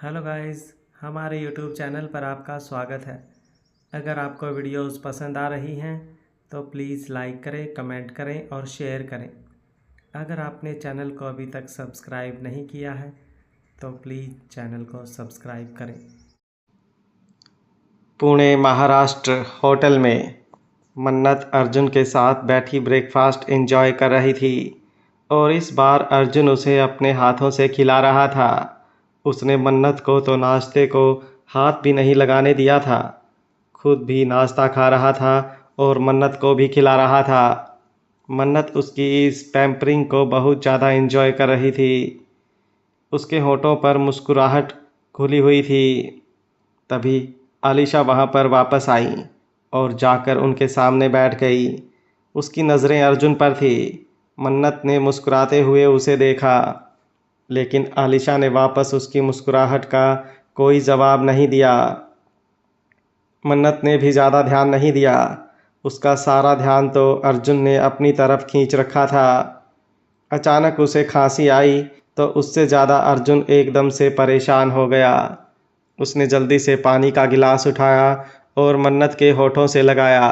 Hello guys, हमारे YouTube channel पर आपका स्वागत है। अगर आपको वीडियोस पसंद आ रही हैं तो प्लीज़ लाइक करें, कमेंट करें और शेयर करें। अगर आपने चैनल को अभी तक सब्सक्राइब नहीं किया है तो प्लीज़ चैनल को सब्सक्राइब करें। पुणे महाराष्ट्र होटल में मन्नत अर्जुन के साथ बैठी ब्रेकफास्ट एंजॉय कर रही थी और इस बार अर्जुन उसे अपने हाथों से खिला रहा था। उसने मन्नत को तो नाश्ते को हाथ भी नहीं लगाने दिया था, खुद भी नाश्ता खा रहा था और मन्नत को भी खिला रहा था। मन्नत उसकी इस पैम्परिंग को बहुत ज़्यादा एंजॉय कर रही थी। उसके होठों पर मुस्कुराहट खुली हुई थी। तभी आलिशा वहाँ पर वापस आई और जाकर उनके सामने बैठ गई। उसकी नज़रें अर्जुन पर थी। मन्नत ने मुस्कुराते हुए उसे देखा, लेकिन आलिशा ने वापस उसकी मुस्कुराहट का कोई जवाब नहीं दिया। मन्नत ने भी ज़्यादा ध्यान नहीं दिया। उसका सारा ध्यान तो अर्जुन ने अपनी तरफ खींच रखा था। अचानक उसे खांसी आई तो उससे ज़्यादा अर्जुन एकदम से परेशान हो गया। उसने जल्दी से पानी का गिलास उठाया और मन्नत के होठों से लगाया।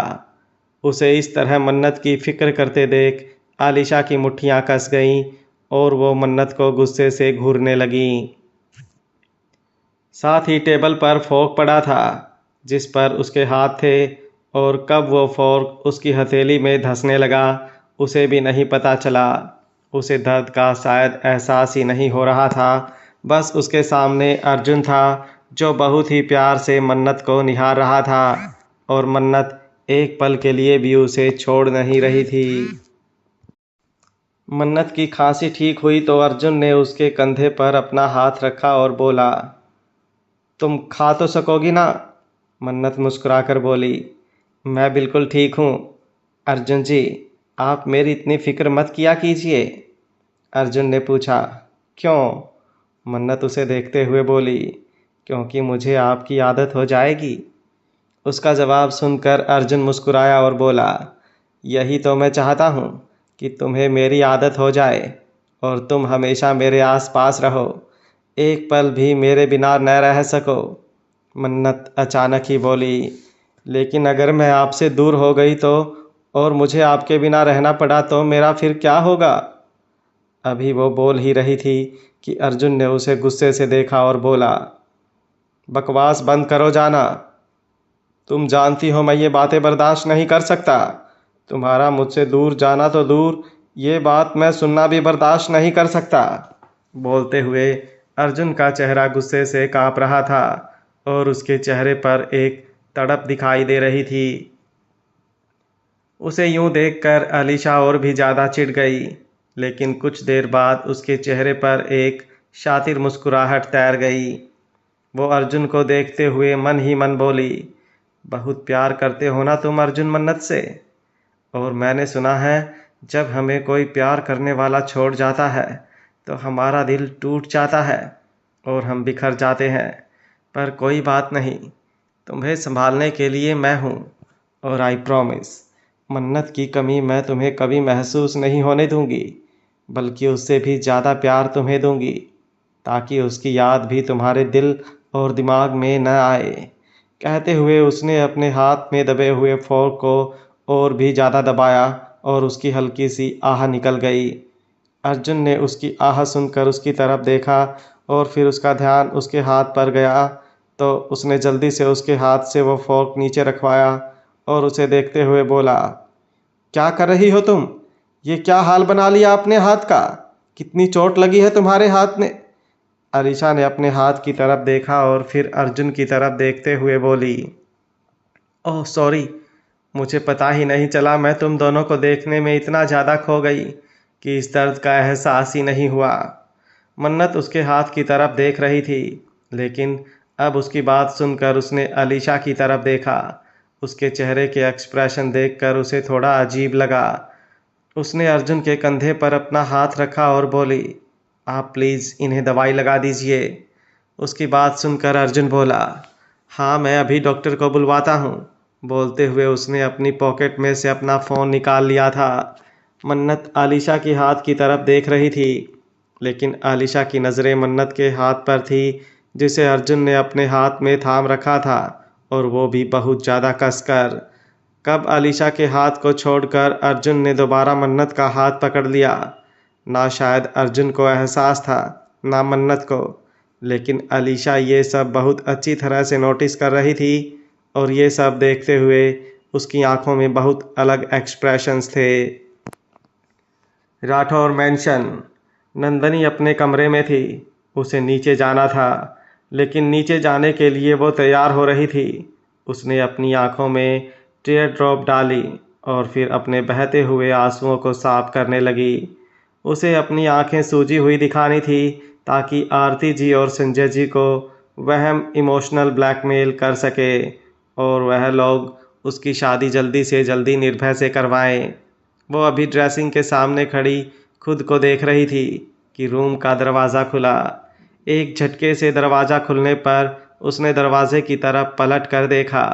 उसे इस तरह मन्नत की फिक्र करते देख आलिशा की मुट्ठियां कस गईं और वो मन्नत को गुस्से से घूरने लगी। साथ ही टेबल पर फोर्क पड़ा था जिस पर उसके हाथ थे, और कब वो फोर्क उसकी हथेली में धंसने लगा उसे भी नहीं पता चला। उसे दर्द का शायद एहसास ही नहीं हो रहा था। बस उसके सामने अर्जुन था जो बहुत ही प्यार से मन्नत को निहार रहा था, और मन्नत एक पल के लिए भी उसे छोड़ नहीं रही थी। मन्नत की खांसी ठीक हुई तो अर्जुन ने उसके कंधे पर अपना हाथ रखा और बोला, तुम खा तो सकोगी ना? मन्नत मुस्कुराकर बोली, मैं बिल्कुल ठीक हूँ अर्जुन जी, आप मेरी इतनी फिक्र मत किया कीजिए। अर्जुन ने पूछा, क्यों? मन्नत उसे देखते हुए बोली, क्योंकि मुझे आपकी आदत हो जाएगी। उसका जवाब सुनकर अर्जुन मुस्कुराया और बोला, यही तो मैं चाहता हूँ कि तुम्हें मेरी आदत हो जाए और तुम हमेशा मेरे आसपास रहो, एक पल भी मेरे बिना न रह सको। मन्नत अचानक ही बोली, लेकिन अगर मैं आपसे दूर हो गई तो, और मुझे आपके बिना रहना पड़ा तो मेरा फिर क्या होगा? अभी वो बोल ही रही थी कि अर्जुन ने उसे गुस्से से देखा और बोला, बकवास बंद करो जाना। तुम जानती हो मैं ये बातें बर्दाश्त नहीं कर सकता। तुम्हारा मुझसे दूर जाना तो दूर, ये बात मैं सुनना भी बर्दाश्त नहीं कर सकता। बोलते हुए अर्जुन का चेहरा गुस्से से कांप रहा था और उसके चेहरे पर एक तड़प दिखाई दे रही थी। उसे यूं देखकर अलीशा और भी ज़्यादा चिढ़ गई, लेकिन कुछ देर बाद उसके चेहरे पर एक शातिर मुस्कुराहट तैर गई। वो अर्जुन को देखते हुए मन ही मन बोली, बहुत प्यार करते हो ना तुम अर्जुन मन्नत से? और मैंने सुना है जब हमें कोई प्यार करने वाला छोड़ जाता है तो हमारा दिल टूट जाता है और हम बिखर जाते हैं। पर कोई बात नहीं, तुम्हें संभालने के लिए मैं हूँ, और आई प्रॉमिस मन्नत की कमी मैं तुम्हें कभी महसूस नहीं होने दूंगी, बल्कि उससे भी ज़्यादा प्यार तुम्हें दूंगी, ताकि उसकी याद भी तुम्हारे दिल और दिमाग में न आए। कहते हुए उसने अपने हाथ में दबे हुए फोर्क को और भी ज़्यादा दबाया और उसकी हल्की सी आह निकल गई। अर्जुन ने उसकी आह सुनकर उसकी तरफ देखा और फिर उसका ध्यान उसके हाथ पर गया तो उसने जल्दी से उसके हाथ से वो फोर्क नीचे रखवाया और उसे देखते हुए बोला, क्या कर रही हो तुम? ये क्या हाल बना लिया अपने हाथ का? कितनी चोट लगी है तुम्हारे हाथ में? अलीशा ने अपने हाथ की तरफ देखा और फिर अर्जुन की तरफ देखते हुए बोली, ओह सॉरी, मुझे पता ही नहीं चला। मैं तुम दोनों को देखने में इतना ज़्यादा खो गई कि इस दर्द का एहसास ही नहीं हुआ। मन्नत उसके हाथ की तरफ देख रही थी, लेकिन अब उसकी बात सुनकर उसने अलीशा की तरफ देखा। उसके चेहरे के एक्सप्रेशन देखकर उसे थोड़ा अजीब लगा। उसने अर्जुन के कंधे पर अपना हाथ रखा और बोली, आप प्लीज़ इन्हें दवाई लगा दीजिए। उसकी बात सुनकर अर्जुन बोला, हाँ मैं अभी डॉक्टर को बुलवाता हूँ। बोलते हुए उसने अपनी पॉकेट में से अपना फ़ोन निकाल लिया था। मन्नत आलिशा के हाथ की तरफ देख रही थी, लेकिन आलिशा की नज़रें मन्नत के हाथ पर थी जिसे अर्जुन ने अपने हाथ में थाम रखा था, और वो भी बहुत ज़्यादा कसकर। कब अलीशा के हाथ को छोड़कर अर्जुन ने दोबारा मन्नत का हाथ पकड़ लिया। ना शायद अर्जुन को एहसास था, ना मन्नत को, लेकिन अलीशा ये सब बहुत अच्छी तरह से नोटिस कर रही थी, और ये सब देखते हुए उसकी आंखों में बहुत अलग एक्सप्रेशंस थे। राठौर मैंशन। नंदनी अपने कमरे में थी। उसे नीचे जाना था, लेकिन नीचे जाने के लिए वो तैयार हो रही थी। उसने अपनी आंखों में टीयर ड्रॉप डाली और फिर अपने बहते हुए आंसुओं को साफ करने लगी। उसे अपनी आंखें सूजी हुई दिखानी थी, ताकि आरती जी और संजय जी को वह इमोशनल ब्लैकमेल कर सके और वह लोग उसकी शादी जल्दी से जल्दी निर्भय से करवाएं। वो अभी ड्रेसिंग के सामने खड़ी खुद को देख रही थी कि रूम का दरवाज़ा खुला। एक झटके से दरवाज़ा खुलने पर उसने दरवाजे की तरफ पलट कर देखा।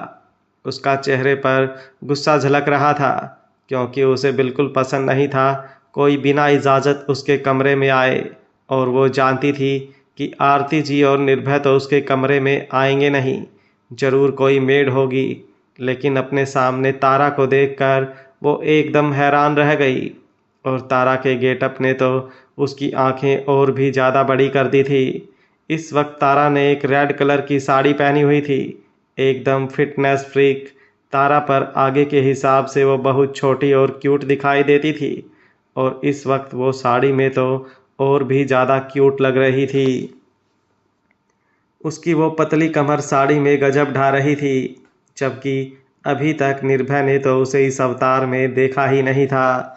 उसका चेहरे पर गुस्सा झलक रहा था, क्योंकि उसे बिल्कुल पसंद नहीं था कोई बिना इजाज़त उसके कमरे में आए, और वो जानती थी कि आरती जी और निर्भय तो उसके कमरे में आएंगे नहीं, ज़रूर कोई मेड होगी। लेकिन अपने सामने तारा को देखकर वो एकदम हैरान रह गई, और तारा के गेटअप ने तो उसकी आंखें और भी ज़्यादा बड़ी कर दी थी। इस वक्त तारा ने एक रेड कलर की साड़ी पहनी हुई थी, एकदम फिटनेस फ्रीक। तारा पर आगे के हिसाब से वो बहुत छोटी और क्यूट दिखाई देती थी, और इस वक्त वो साड़ी में तो और भी ज़्यादा क्यूट लग रही थी। उसकी वो पतली कमर साड़ी में गजब ढा रही थी, जबकि अभी तक निर्भय ने तो उसे इस अवतार में देखा ही नहीं था।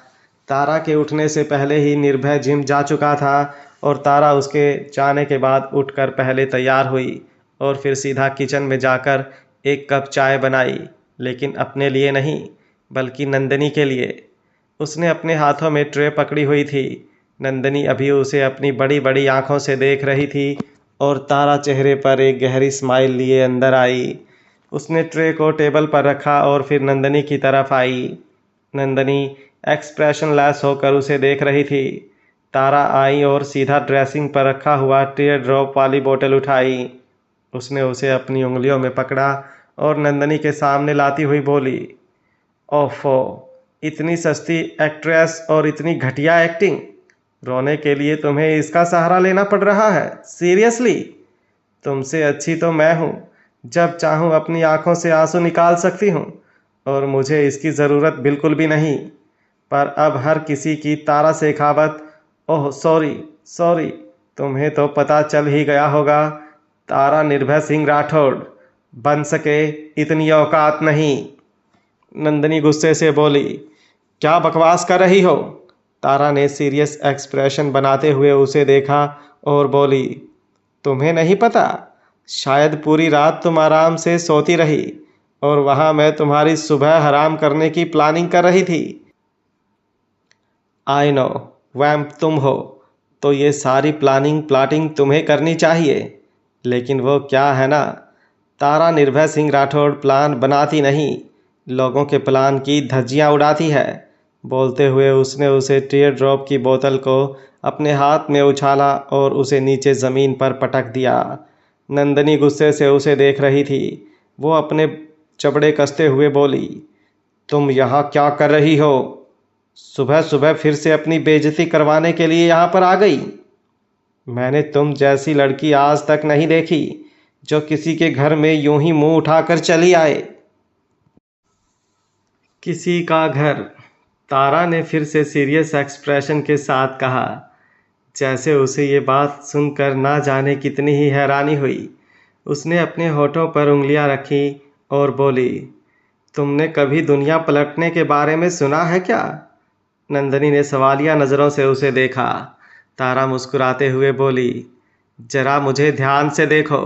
तारा के उठने से पहले ही निर्भय जिम जा चुका था, और तारा उसके जाने के बाद उठकर पहले तैयार हुई और फिर सीधा किचन में जाकर एक कप चाय बनाई, लेकिन अपने लिए नहीं बल्कि नंदनी के लिए। उसने अपने हाथों में ट्रे पकड़ी हुई थी। नंदनी अभी उसे अपनी बड़ी बड़ी आंखों से देख रही थी, और तारा चेहरे पर एक गहरी स्माइल लिए अंदर आई। उसने ट्रे को टेबल पर रखा और फिर नंदनी की तरफ आई। नंदनी एक्सप्रेशन लेस होकर उसे देख रही थी। तारा आई और सीधा ड्रेसिंग पर रखा हुआ टीयर ड्रॉप वाली बोतल उठाई। उसने उसे अपनी उंगलियों में पकड़ा और नंदनी के सामने लाती हुई बोली, ओफो, इतनी सस्ती एक्ट्रेस और इतनी घटिया एक्टिंग। रोने के लिए तुम्हें इसका सहारा लेना पड़ रहा है? सीरियसली? तुमसे अच्छी तो मैं हूँ, जब चाहूँ अपनी आंखों से आंसू निकाल सकती हूँ, और मुझे इसकी ज़रूरत बिल्कुल भी नहीं। पर अब हर किसी की तारा शेखावत, ओह सॉरी सॉरी, तुम्हें तो पता चल ही गया होगा। तारा निर्भय सिंह राठौड़ बन सके इतनी औकात नहीं। नंदनी गुस्से से बोली, क्या बकवास कर रही हो? तारा ने सीरियस एक्सप्रेशन बनाते हुए उसे देखा और बोली, तुम्हें नहीं पता? शायद पूरी रात तुम आराम से सोती रही, और वहाँ मैं तुम्हारी सुबह हराम करने की प्लानिंग कर रही थी। आई नो, वैम्प तुम हो, तो ये सारी प्लाटिंग तुम्हें करनी चाहिए। लेकिन वो क्या है ना, तारा निर्भय सिंह राठौड़ प्लान बनाती नहीं, लोगों के प्लान की धज्जियाँ उड़ाती है। बोलते हुए उसने उसे टीयर ड्रॉप की बोतल को अपने हाथ में उछाला और उसे नीचे ज़मीन पर पटक दिया। नंदनी गुस्से से उसे देख रही थी। वो अपने चबड़े कसते हुए बोली, तुम यहाँ क्या कर रही हो? सुबह सुबह फिर से अपनी बेइज्जती करवाने के लिए यहाँ पर आ गई? मैंने तुम जैसी लड़की आज तक नहीं देखी, जो किसी के घर में यूं ही मुंह उठाकर चली आए। किसी का घर? तारा ने फिर से सीरियस एक्सप्रेशन के साथ कहा, जैसे उसे ये बात सुनकर ना जाने कितनी ही हैरानी हुई। उसने अपने होठों पर उंगलियां रखी और बोली, तुमने कभी दुनिया पलटने के बारे में सुना है क्या? नंदनी ने सवालिया नज़रों से उसे देखा। तारा मुस्कुराते हुए बोली, जरा मुझे ध्यान से देखो।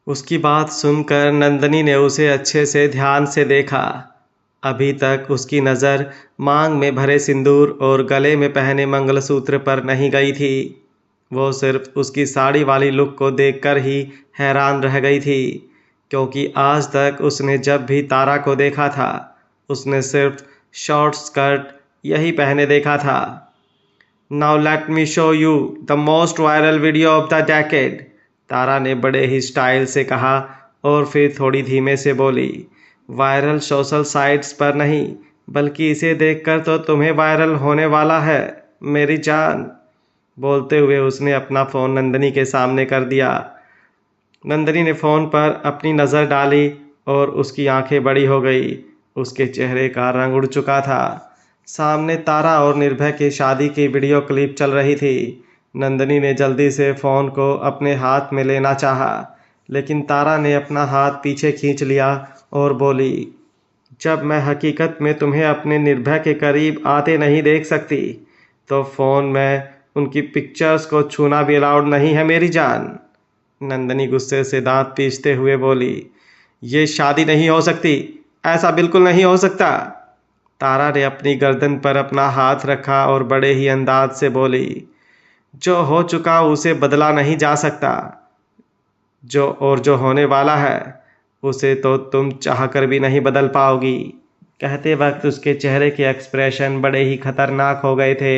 उसकी बात सुनकर नंदनी ने उसे अच्छे से ध्यान से देखा। अभी तक उसकी नज़र मांग में भरे सिंदूर और गले में पहने मंगलसूत्र पर नहीं गई थी। वो सिर्फ उसकी साड़ी वाली लुक को देखकर ही हैरान रह गई थी, क्योंकि आज तक उसने जब भी तारा को देखा था, उसने सिर्फ शॉर्ट स्कर्ट यही पहने देखा था। Now let me show you the most viral video of the decade. Tara ने बड़े ही स्टाइल से कहा और फिर थोड़ी धीमे से बोली, वायरल सोशल साइट्स पर नहीं, बल्कि इसे देखकर तो तुम्हें वायरल होने वाला है मेरी जान। बोलते हुए उसने अपना फ़ोन नंदिनी के सामने कर दिया। नंदिनी ने फ़ोन पर अपनी नज़र डाली और उसकी आंखें बड़ी हो गई। उसके चेहरे का रंग उड़ चुका था। सामने तारा और निर्भय की शादी की वीडियो क्लिप चल रही थी। नंदिनी ने जल्दी से फ़ोन को अपने हाथ में लेना चाहा, लेकिन तारा ने अपना हाथ पीछे खींच लिया और बोली, जब मैं हकीकत में तुम्हें अपने निर्भय के करीब आते नहीं देख सकती, तो फ़ोन में उनकी पिक्चर्स को छूना भी अलाउड नहीं है मेरी जान। नंदिनी गुस्से से दांत पीसते हुए बोली, ये शादी नहीं हो सकती, ऐसा बिल्कुल नहीं हो सकता। तारा ने अपनी गर्दन पर अपना हाथ रखा और बड़े ही अंदाज से बोली, जो हो चुका उसे बदला नहीं जा सकता, जो होने वाला है उसे तो तुम चाहकर भी नहीं बदल पाओगी। कहते वक्त उसके चेहरे के एक्सप्रेशन बड़े ही खतरनाक हो गए थे।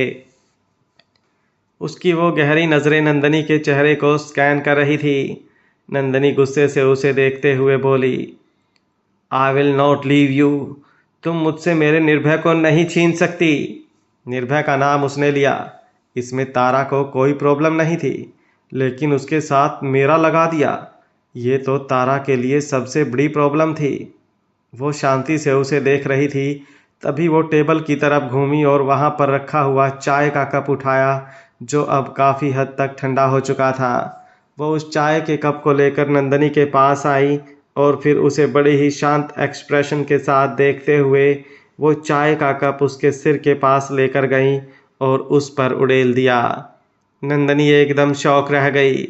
उसकी वो गहरी नज़रें नंदिनी के चेहरे को स्कैन कर रही थी। नंदिनी गुस्से से उसे देखते हुए बोली, I will not leave you. तुम मुझसे मेरे निर्भय को नहीं छीन सकती। निर्भय का नाम उसने लिया। इसमें तारा को कोई प्रॉब्लम नहीं थी, लेकिन उसके साथ मेरा लगा दिया, ये तो तारा के लिए सबसे बड़ी प्रॉब्लम थी। वो शांति से उसे देख रही थी। तभी वो टेबल की तरफ घूमी और वहाँ पर रखा हुआ चाय का कप उठाया, जो अब काफ़ी हद तक ठंडा हो चुका था। वो उस चाय के कप को लेकर नंदिनी के पास आई और फिर उसे बड़े ही शांत एक्सप्रेशन के साथ देखते हुए वो चाय का कप उसके सिर के पास लेकर गई और उस पर उड़ेल दिया। नंदिनी एकदम शौक रह गई।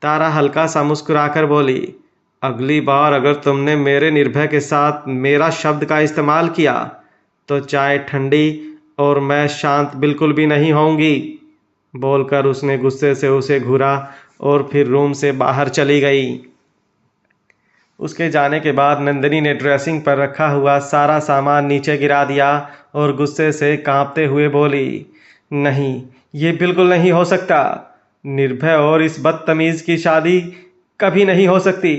तारा हल्का सा मुस्कुराकर बोली, अगली बार अगर तुमने मेरे निर्भय के साथ मेरा शब्द का इस्तेमाल किया तो चाय ठंडी और मैं शांत बिल्कुल भी नहीं होंगी। बोलकर उसने गुस्से से उसे घूरा और फिर रूम से बाहर चली गई। उसके जाने के बाद नंदिनी ने ड्रेसिंग पर रखा हुआ सारा सामान नीचे गिरा दिया और गुस्से से कांपते हुए बोली, नहीं, ये बिल्कुल नहीं हो सकता। निर्भय और इस बदतमीज़ की शादी कभी नहीं हो सकती।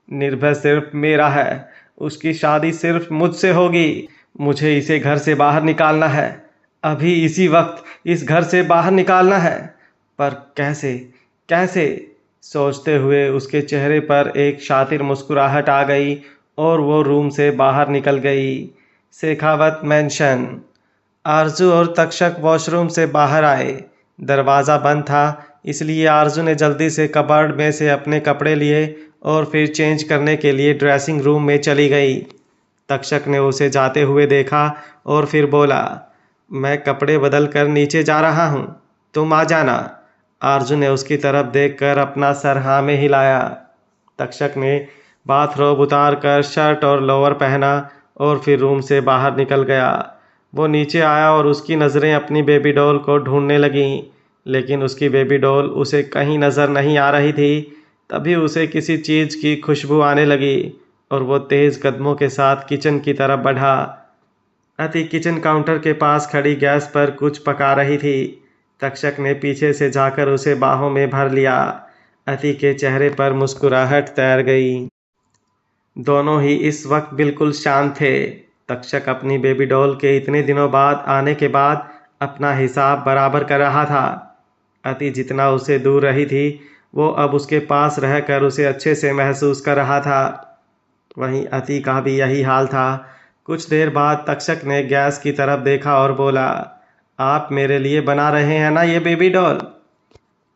निर्भय सिर्फ मेरा है, उसकी शादी सिर्फ मुझसे होगी। मुझे इसे घर से बाहर निकालना है, अभी इसी वक्त इस घर से बाहर निकालना है। पर कैसे कैसे? सोचते हुए उसके चेहरे पर एक शातिर मुस्कुराहट आ गई और वो रूम से बाहर निकल गई। शेखावत मेंशन। आरजू और तक्षक वॉशरूम से बाहर आए। दरवाज़ा बंद था, इसलिए आरजू ने जल्दी से कबर्ड में से अपने कपड़े लिए और फिर चेंज करने के लिए ड्रेसिंग रूम में चली गई। तक्षक ने उसे जाते हुए देखा और फिर बोला, मैं कपड़े बदल कर नीचे जा रहा हूँ, तुम आ जाना। आरजू ने उसकी तरफ देखकर अपना सर हाँ में हिलाया। तक्षक ने बाथरोब उतार कर शर्ट और लोअर पहना और फिर रूम से बाहर निकल गया। वो नीचे आया और उसकी नज़रें अपनी बेबी डॉल को ढूंढने लगीं, लेकिन उसकी बेबी डॉल उसे कहीं नज़र नहीं आ रही थी। तभी उसे किसी चीज़ की खुशबू आने लगी और वो तेज़ कदमों के साथ किचन की तरफ बढ़ा। अति किचन काउंटर के पास खड़ी गैस पर कुछ पका रही थी। तक्षक ने पीछे से जाकर उसे बाहों में भर लिया। अति के चेहरे पर मुस्कुराहट तैर गई। दोनों ही इस वक्त बिल्कुल शांत थे। तक्षक अपनी बेबी डॉल के इतने दिनों बाद आने के बाद अपना हिसाब बराबर कर रहा था। अति जितना उसे दूर रही थी, वो अब उसके पास रहकर उसे अच्छे से महसूस कर रहा था। वहीं अति का भी यही हाल था। कुछ देर बाद तक्षक ने गैस की तरफ देखा और बोला, आप मेरे लिए बना रहे हैं ना ये बेबी डॉल?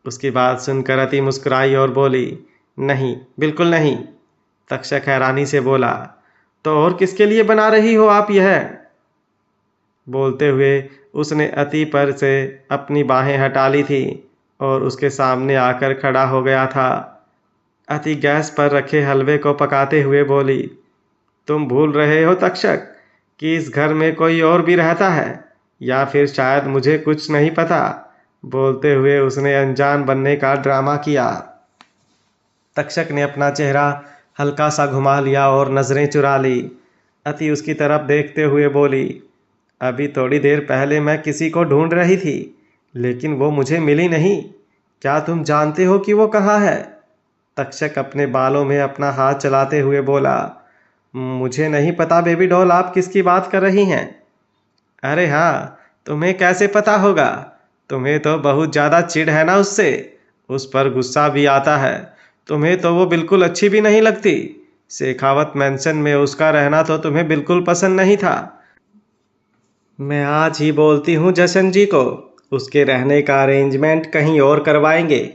उसकी बात सुनकर अति मुस्कुराई और बोली, नहीं, बिल्कुल नहीं। तक्षक हैरानी से बोला, तो और किसके लिए बना रही हो आप यह? बोलते हुए उसने अति पर से अपनी बाहें हटा ली थी और उसके सामने आकर खड़ा हो गया था। अति गैस पर रखे हलवे को पकाते हुए बोली, तुम भूल रहे हो तक्षक कि इस घर में कोई और भी रहता है, या फिर शायद मुझे कुछ नहीं पता। बोलते हुए उसने अनजान बनने का ड्रामा किया। तक्षक ने अपना चेहरा हल्का सा घुमा लिया और नज़रें चुरा ली। अति उसकी तरफ देखते हुए बोली, अभी थोड़ी देर पहले मैं किसी को ढूंढ रही थी, लेकिन वो मुझे मिली नहीं। क्या तुम जानते हो कि वो कहाँ है? तक्षक अपने बालों में अपना हाथ चलाते हुए बोला, मुझे नहीं पता बेबी डॉल, आप किसकी बात कर रही हैं? अरे हाँ, तुम्हें कैसे पता होगा? तुम्हें तो बहुत ज़्यादा चिढ़ है ना उससे, उस पर गुस्सा भी आता है। तुम्हें तो वो बिल्कुल अच्छी भी नहीं लगती। शेखावत मैंशन में उसका रहना तो तुम्हें बिल्कुल पसंद नहीं था। मैं आज ही बोलती हूँ जशन जी को, उसके रहने का अरेंजमेंट कहीं और करवाएंगे।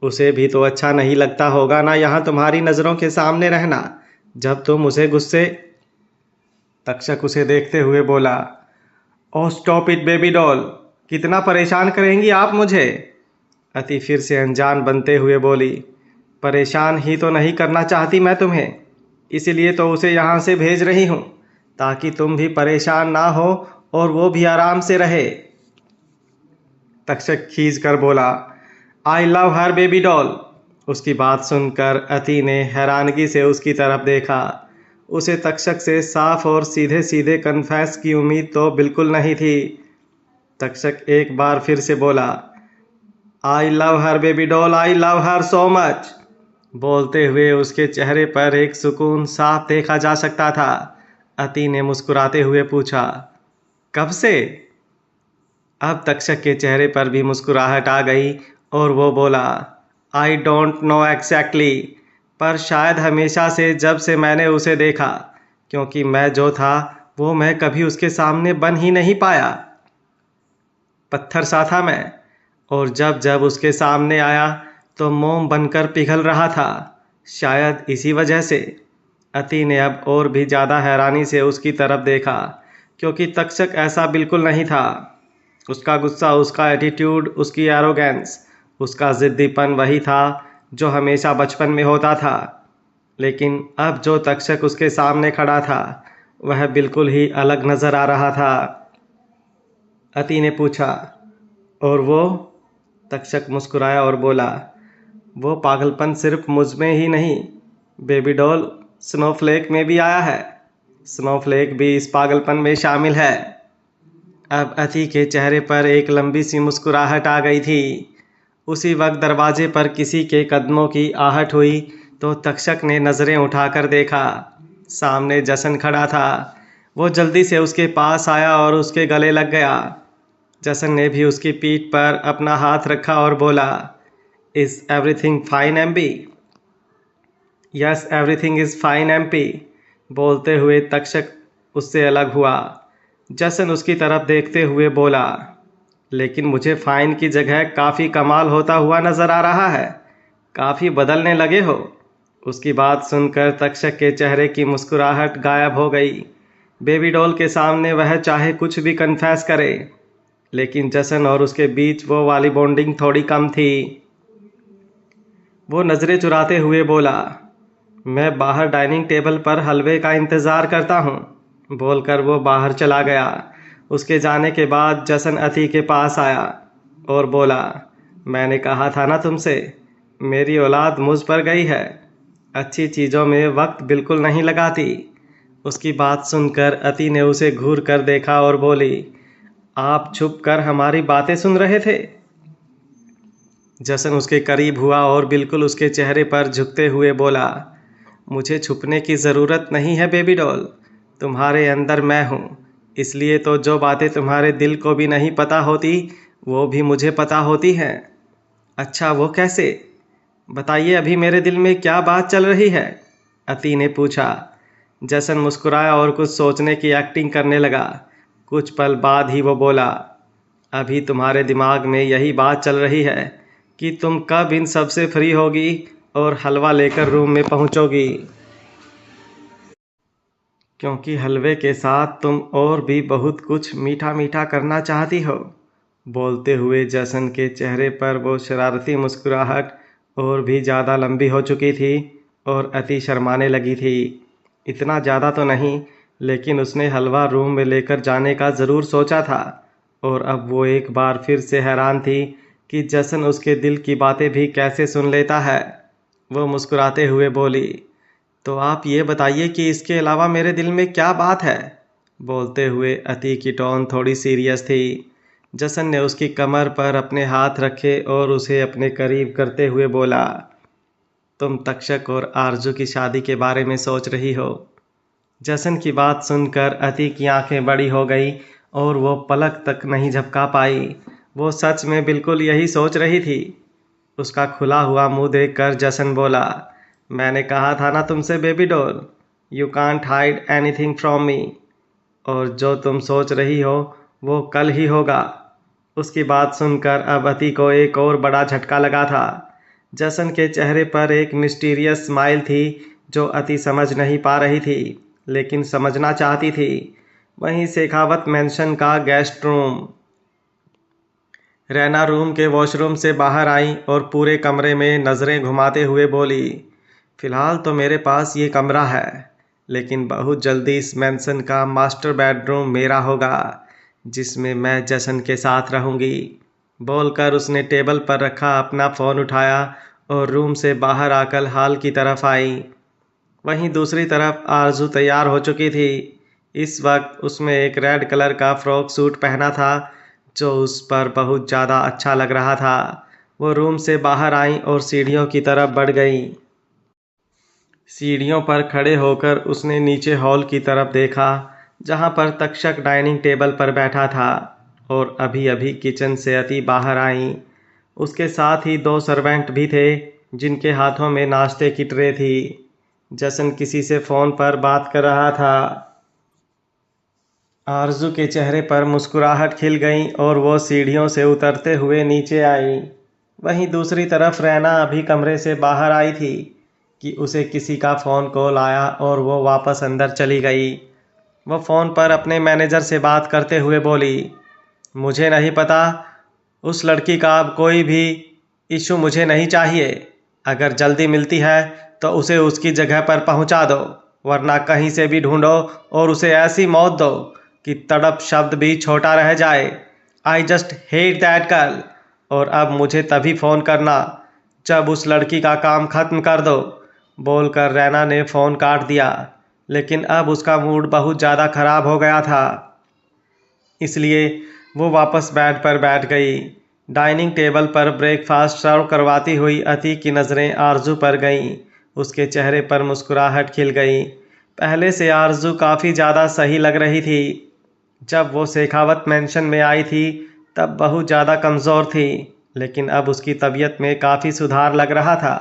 उसे भी तो अच्छा नहीं लगता होगा ना यहाँ तुम्हारी नज़रों के सामने रहना, जब तुम उसे गुस्से। तक्षक उसे देखते हुए बोला, ओह स्टॉप इट बेबी डॉल, कितना परेशान करेंगी आप मुझे? अति फिर से अनजान बनते हुए बोली, परेशान ही तो नहीं करना चाहती मैं तुम्हें, इसीलिए तो उसे यहाँ से भेज रही हूँ, ताकि तुम भी परेशान ना हो और वो भी आराम से रहे। तक्षक खींच कर बोला, I love her baby doll. उसकी बात सुनकर अति ने हैरानगी से उसकी तरफ देखा। उसे तक्षक से साफ और सीधे सीधे कन्फेस की उम्मीद तो बिल्कुल नहीं थी। तक्षक एक बार फिर से बोला, I love her baby doll, I love her so much. बोलते हुए उसके चेहरे पर एक सुकून साफ देखा जा सकता था। अति ने मुस्कुराते हुए पूछा, कब से? अब तक्षक के चेहरे पर भी मुस्कुराहट आ गई और वो बोला, आई डोंट नो एग्जैक्टली, पर शायद हमेशा से, जब से मैंने उसे देखा, क्योंकि मैं जो था वो मैं कभी उसके सामने बन ही नहीं पाया। पत्थर सा था मैं, और जब जब उसके सामने आया तो मोम बनकर पिघल रहा था। शायद इसी वजह से। अति ने अब और भी ज़्यादा हैरानी से उसकी तरफ देखा, क्योंकि तक्षक ऐसा बिल्कुल नहीं था। उसका गुस्सा, उसका एटीट्यूड, उसकी एरोगेंस, उसका ज़िद्दीपन वही था जो हमेशा बचपन में होता था। लेकिन अब जो तक्षक उसके सामने खड़ा था वह बिल्कुल ही अलग नज़र आ रहा था। अति ने पूछा, और वो? तक्षक मुस्कुराया और बोला, वो पागलपन सिर्फ मुझ में ही नहीं बेबी डॉल, स्नोफ्लेक में भी आया है। स्नोफ्लेक भी इस पागलपन में शामिल है। अब अति के चेहरे पर एक लंबी सी मुस्कुराहट आ गई थी। उसी वक्त दरवाजे पर किसी के कदमों की आहट हुई तो तक्षक ने नज़रें उठाकर देखा। सामने जशन खड़ा था। वो जल्दी से उसके पास आया और उसके गले लग गया। जशन ने भी उसकी पीठ पर अपना हाथ रखा और बोला, is everything fine MP? Yes everything is fine MP. बोलते हुए तक्षक उससे अलग हुआ। जशन उसकी तरफ देखते हुए बोला, लेकिन मुझे फाइन की जगह काफ़ी कमाल होता हुआ नज़र आ रहा है, काफ़ी बदलने लगे हो। उसकी बात सुनकर तक्षक के चेहरे की मुस्कुराहट गायब हो गई। बेबी डॉल के सामने वह चाहे कुछ भी कन्फेस करे, लेकिन जशन और उसके बीच वो वाली बॉन्डिंग थोड़ी कम थी। वो नज़रें चुराते हुए बोला, मैं बाहर डाइनिंग टेबल पर हलवे का इंतज़ार करता हूँ। बोलकर वो बाहर चला गया। उसके जाने के बाद जशन अति के पास आया और बोला, मैंने कहा था ना तुमसे, मेरी औलाद मुझ पर गई है, अच्छी चीज़ों में वक्त बिल्कुल नहीं लगाती। उसकी बात सुनकर अति ने उसे घूर कर देखा और बोली, आप छुप कर हमारी बातें सुन रहे थे? जशन उसके करीब हुआ और बिल्कुल उसके चेहरे पर झुकते हुए बोला, मुझे छुपने की ज़रूरत नहीं है बेबी डॉल, तुम्हारे अंदर मैं हूँ, इसलिए तो जो बातें तुम्हारे दिल को भी नहीं पता होती वो भी मुझे पता होती हैं। अच्छा वो कैसे? बताइए अभी मेरे दिल में क्या बात चल रही है? अति ने पूछा। जशन मुस्कुराया और कुछ सोचने की एक्टिंग करने लगा। कुछ पल बाद ही वो बोला, अभी तुम्हारे दिमाग में यही बात चल रही है कि तुम कब इन सब से फ्री होगी और हलवा लेकर रूम में पहुंचोगी, क्योंकि हलवे के साथ तुम और भी बहुत कुछ मीठा मीठा करना चाहती हो। बोलते हुए जशन के चेहरे पर वो शरारती मुस्कुराहट और भी ज़्यादा लंबी हो चुकी थी और अति शर्माने लगी थी। इतना ज़्यादा तो नहीं, लेकिन उसने हलवा रूम में लेकर जाने का ज़रूर सोचा था और अब वो एक बार फिर से हैरान थी कि जशन उसके दिल की बातें भी कैसे सुन लेता है। वो मुस्कुराते हुए बोली, तो आप ये बताइए कि इसके अलावा मेरे दिल में क्या बात है? बोलते हुए अति की टोन थोड़ी सीरियस थी। जशन ने उसकी कमर पर अपने हाथ रखे और उसे अपने करीब करते हुए बोला, तुम तक्षक और आरजू की शादी के बारे में सोच रही हो। जसन की बात सुनकर अति की आंखें बड़ी हो गई और वो पलक तक नहीं झपका पाई। वो सच में बिल्कुल यही सोच रही थी। उसका खुला हुआ मुंह देखकर जसन बोला, मैंने कहा था ना तुमसे baby doll, you can't hide anything from me. और जो तुम सोच रही हो वो कल ही होगा। उसकी बात सुनकर अब अति को एक और बड़ा झटका लगा था। जसन के चेहरे पर एक मिस्टीरियस स्माइल थी जो अति समझ नहीं पा रही थी, लेकिन समझना चाहती थी। वहीं शेखावत मैंशन का गेस्ट रूम। रैना रूम के वॉशरूम से बाहर आई और पूरे कमरे में नज़रें घुमाते हुए बोली, फ़िलहाल तो मेरे पास ये कमरा है, लेकिन बहुत जल्दी इस मैंसन का मास्टर बेडरूम मेरा होगा, जिसमें मैं जसन के साथ रहूँगी। बोलकर उसने टेबल पर रखा अपना फ़ोन उठाया और रूम से बाहर आकर हॉल की तरफ आई। वहीं दूसरी तरफ आरजू तैयार हो चुकी थी। इस वक्त उसमें एक रेड कलर का फ्रॉक सूट पहना था जो उस पर बहुत ज़्यादा अच्छा लग रहा था। वो रूम से बाहर आई और सीढ़ियों की तरफ बढ़ गई। सीढ़ियों पर खड़े होकर उसने नीचे हॉल की तरफ देखा, जहाँ पर तक्षक डाइनिंग टेबल पर बैठा था और अभी अभी किचन से अति बाहर आई। उसके साथ ही 2 सर्वेंट भी थे जिनके हाथों में नाश्ते की ट्रे थी। जसन किसी से फ़ोन पर बात कर रहा था। आरजू के चेहरे पर मुस्कुराहट खिल गई और वो सीढ़ियों से उतरते हुए नीचे आई। वहीं दूसरी तरफ रैना अभी कमरे से बाहर आई थी कि उसे किसी का फ़ोन कॉल आया और वो वापस अंदर चली गई। वो फ़ोन पर अपने मैनेजर से बात करते हुए बोली, मुझे नहीं पता, उस लड़की का अब कोई भी इशू मुझे नहीं चाहिए। अगर जल्दी मिलती है तो उसे उसकी जगह पर पहुंचा दो, वरना कहीं से भी ढूंढो और उसे ऐसी मौत दो कि तड़प शब्द भी छोटा रह जाए। I just hate that girl. और अब मुझे तभी फ़ोन करना जब उस लड़की का काम ख़त्म कर दो। बोलकर रैना ने फ़ोन काट दिया, लेकिन अब उसका मूड बहुत ज़्यादा ख़राब हो गया था, इसलिए वो वापस बेड पर बैठ गई। डाइनिंग टेबल पर ब्रेकफास्ट सर्व करवाती हुई अति की नज़रें आरजू पर गईं। उसके चेहरे पर मुस्कुराहट खिल गई। पहले से आरजू काफ़ी ज़्यादा सही लग रही थी। जब वो शेखावत मैंशन में आई थी तब बहुत ज़्यादा कमज़ोर थी, लेकिन अब उसकी तबीयत में काफ़ी सुधार लग रहा था।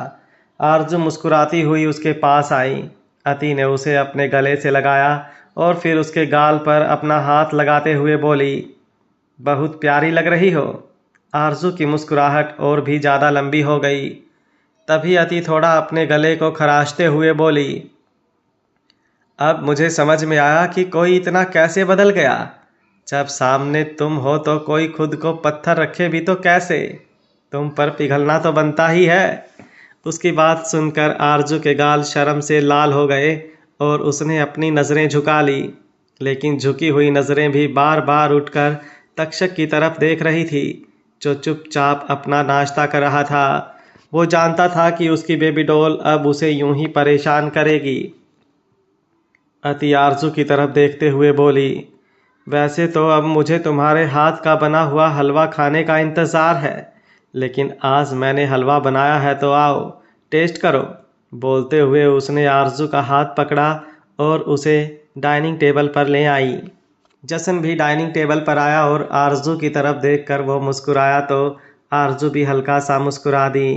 आरजू मुस्कुराती हुई उसके पास आई। अति ने उसे अपने गले से लगाया और फिर उसके गाल पर अपना हाथ लगाते हुए बोली, बहुत प्यारी लग रही हो। आरजू की मुस्कुराहट और भी ज़्यादा लंबी हो गई। तभी अति थोड़ा अपने गले को खराशते हुए बोली, अब मुझे समझ में आया कि कोई इतना कैसे बदल गया। जब सामने तुम हो तो कोई खुद को पत्थर रखे भी तो कैसे। तुम पर पिघलना तो बनता ही है। उसकी बात सुनकर आरजू के गाल शर्म से लाल हो गए और उसने अपनी नज़रें झुका ली, लेकिन झुकी हुई नज़रें भी बार बार उठकर तक्षक की तरफ देख रही थी, जो चुपचाप अपना नाश्ता कर रहा था। वो जानता था कि उसकी बेबी डॉल अब उसे यूं ही परेशान करेगी। अति आरजू की तरफ देखते हुए बोली, वैसे तो अब मुझे तुम्हारे हाथ का बना हुआ हलवा खाने का इंतज़ार है, लेकिन आज मैंने हलवा बनाया है तो आओ टेस्ट करो। बोलते हुए उसने आरजू का हाथ पकड़ा और उसे डाइनिंग टेबल पर ले आई। जसन भी डाइनिंग टेबल पर आया और आरजू की तरफ देखकर वो मुस्कुराया तो आरजू भी हल्का सा मुस्कुरा दी।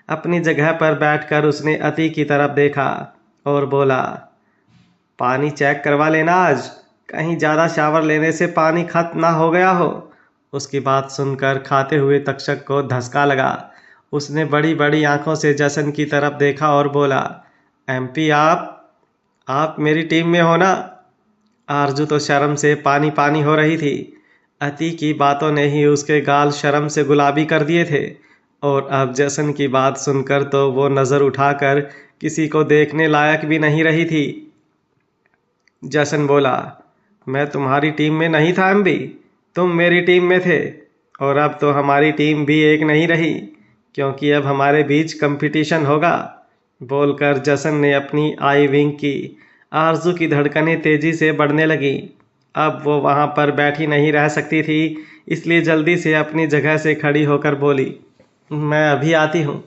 अपनी जगह पर बैठकर उसने अति की तरफ देखा और बोला, पानी चेक करवा लेना आज, कहीं ज़्यादा शावर लेने से पानी खत्म ना हो गया हो। उसकी बात सुनकर खाते हुए तक्षक को धक्का लगा। उसने बड़ी बड़ी आंखों से जसन की तरफ देखा और बोला, एमपी आप मेरी टीम में हो ना। आरजू तो शर्म से पानी पानी हो रही थी। अति की बातों ने ही उसके गाल शर्म से गुलाबी कर दिए थे और अब जसन की बात सुनकर तो वो नज़र उठाकर किसी को देखने लायक भी नहीं रही थी। जसन बोला, मैं तुम्हारी टीम में नहीं था एमबी, तुम मेरी टीम में थे और अब तो हमारी टीम भी एक नहीं रही, क्योंकि अब हमारे बीच कंपटीशन होगा। बोलकर जसन ने अपनी आई विंक की। आरजू की धड़कनें तेज़ी से बढ़ने लगी। अब वो वहाँ पर बैठी नहीं रह सकती थी, इसलिए जल्दी से अपनी जगह से खड़ी होकर बोली, मैं अभी आती हूँ।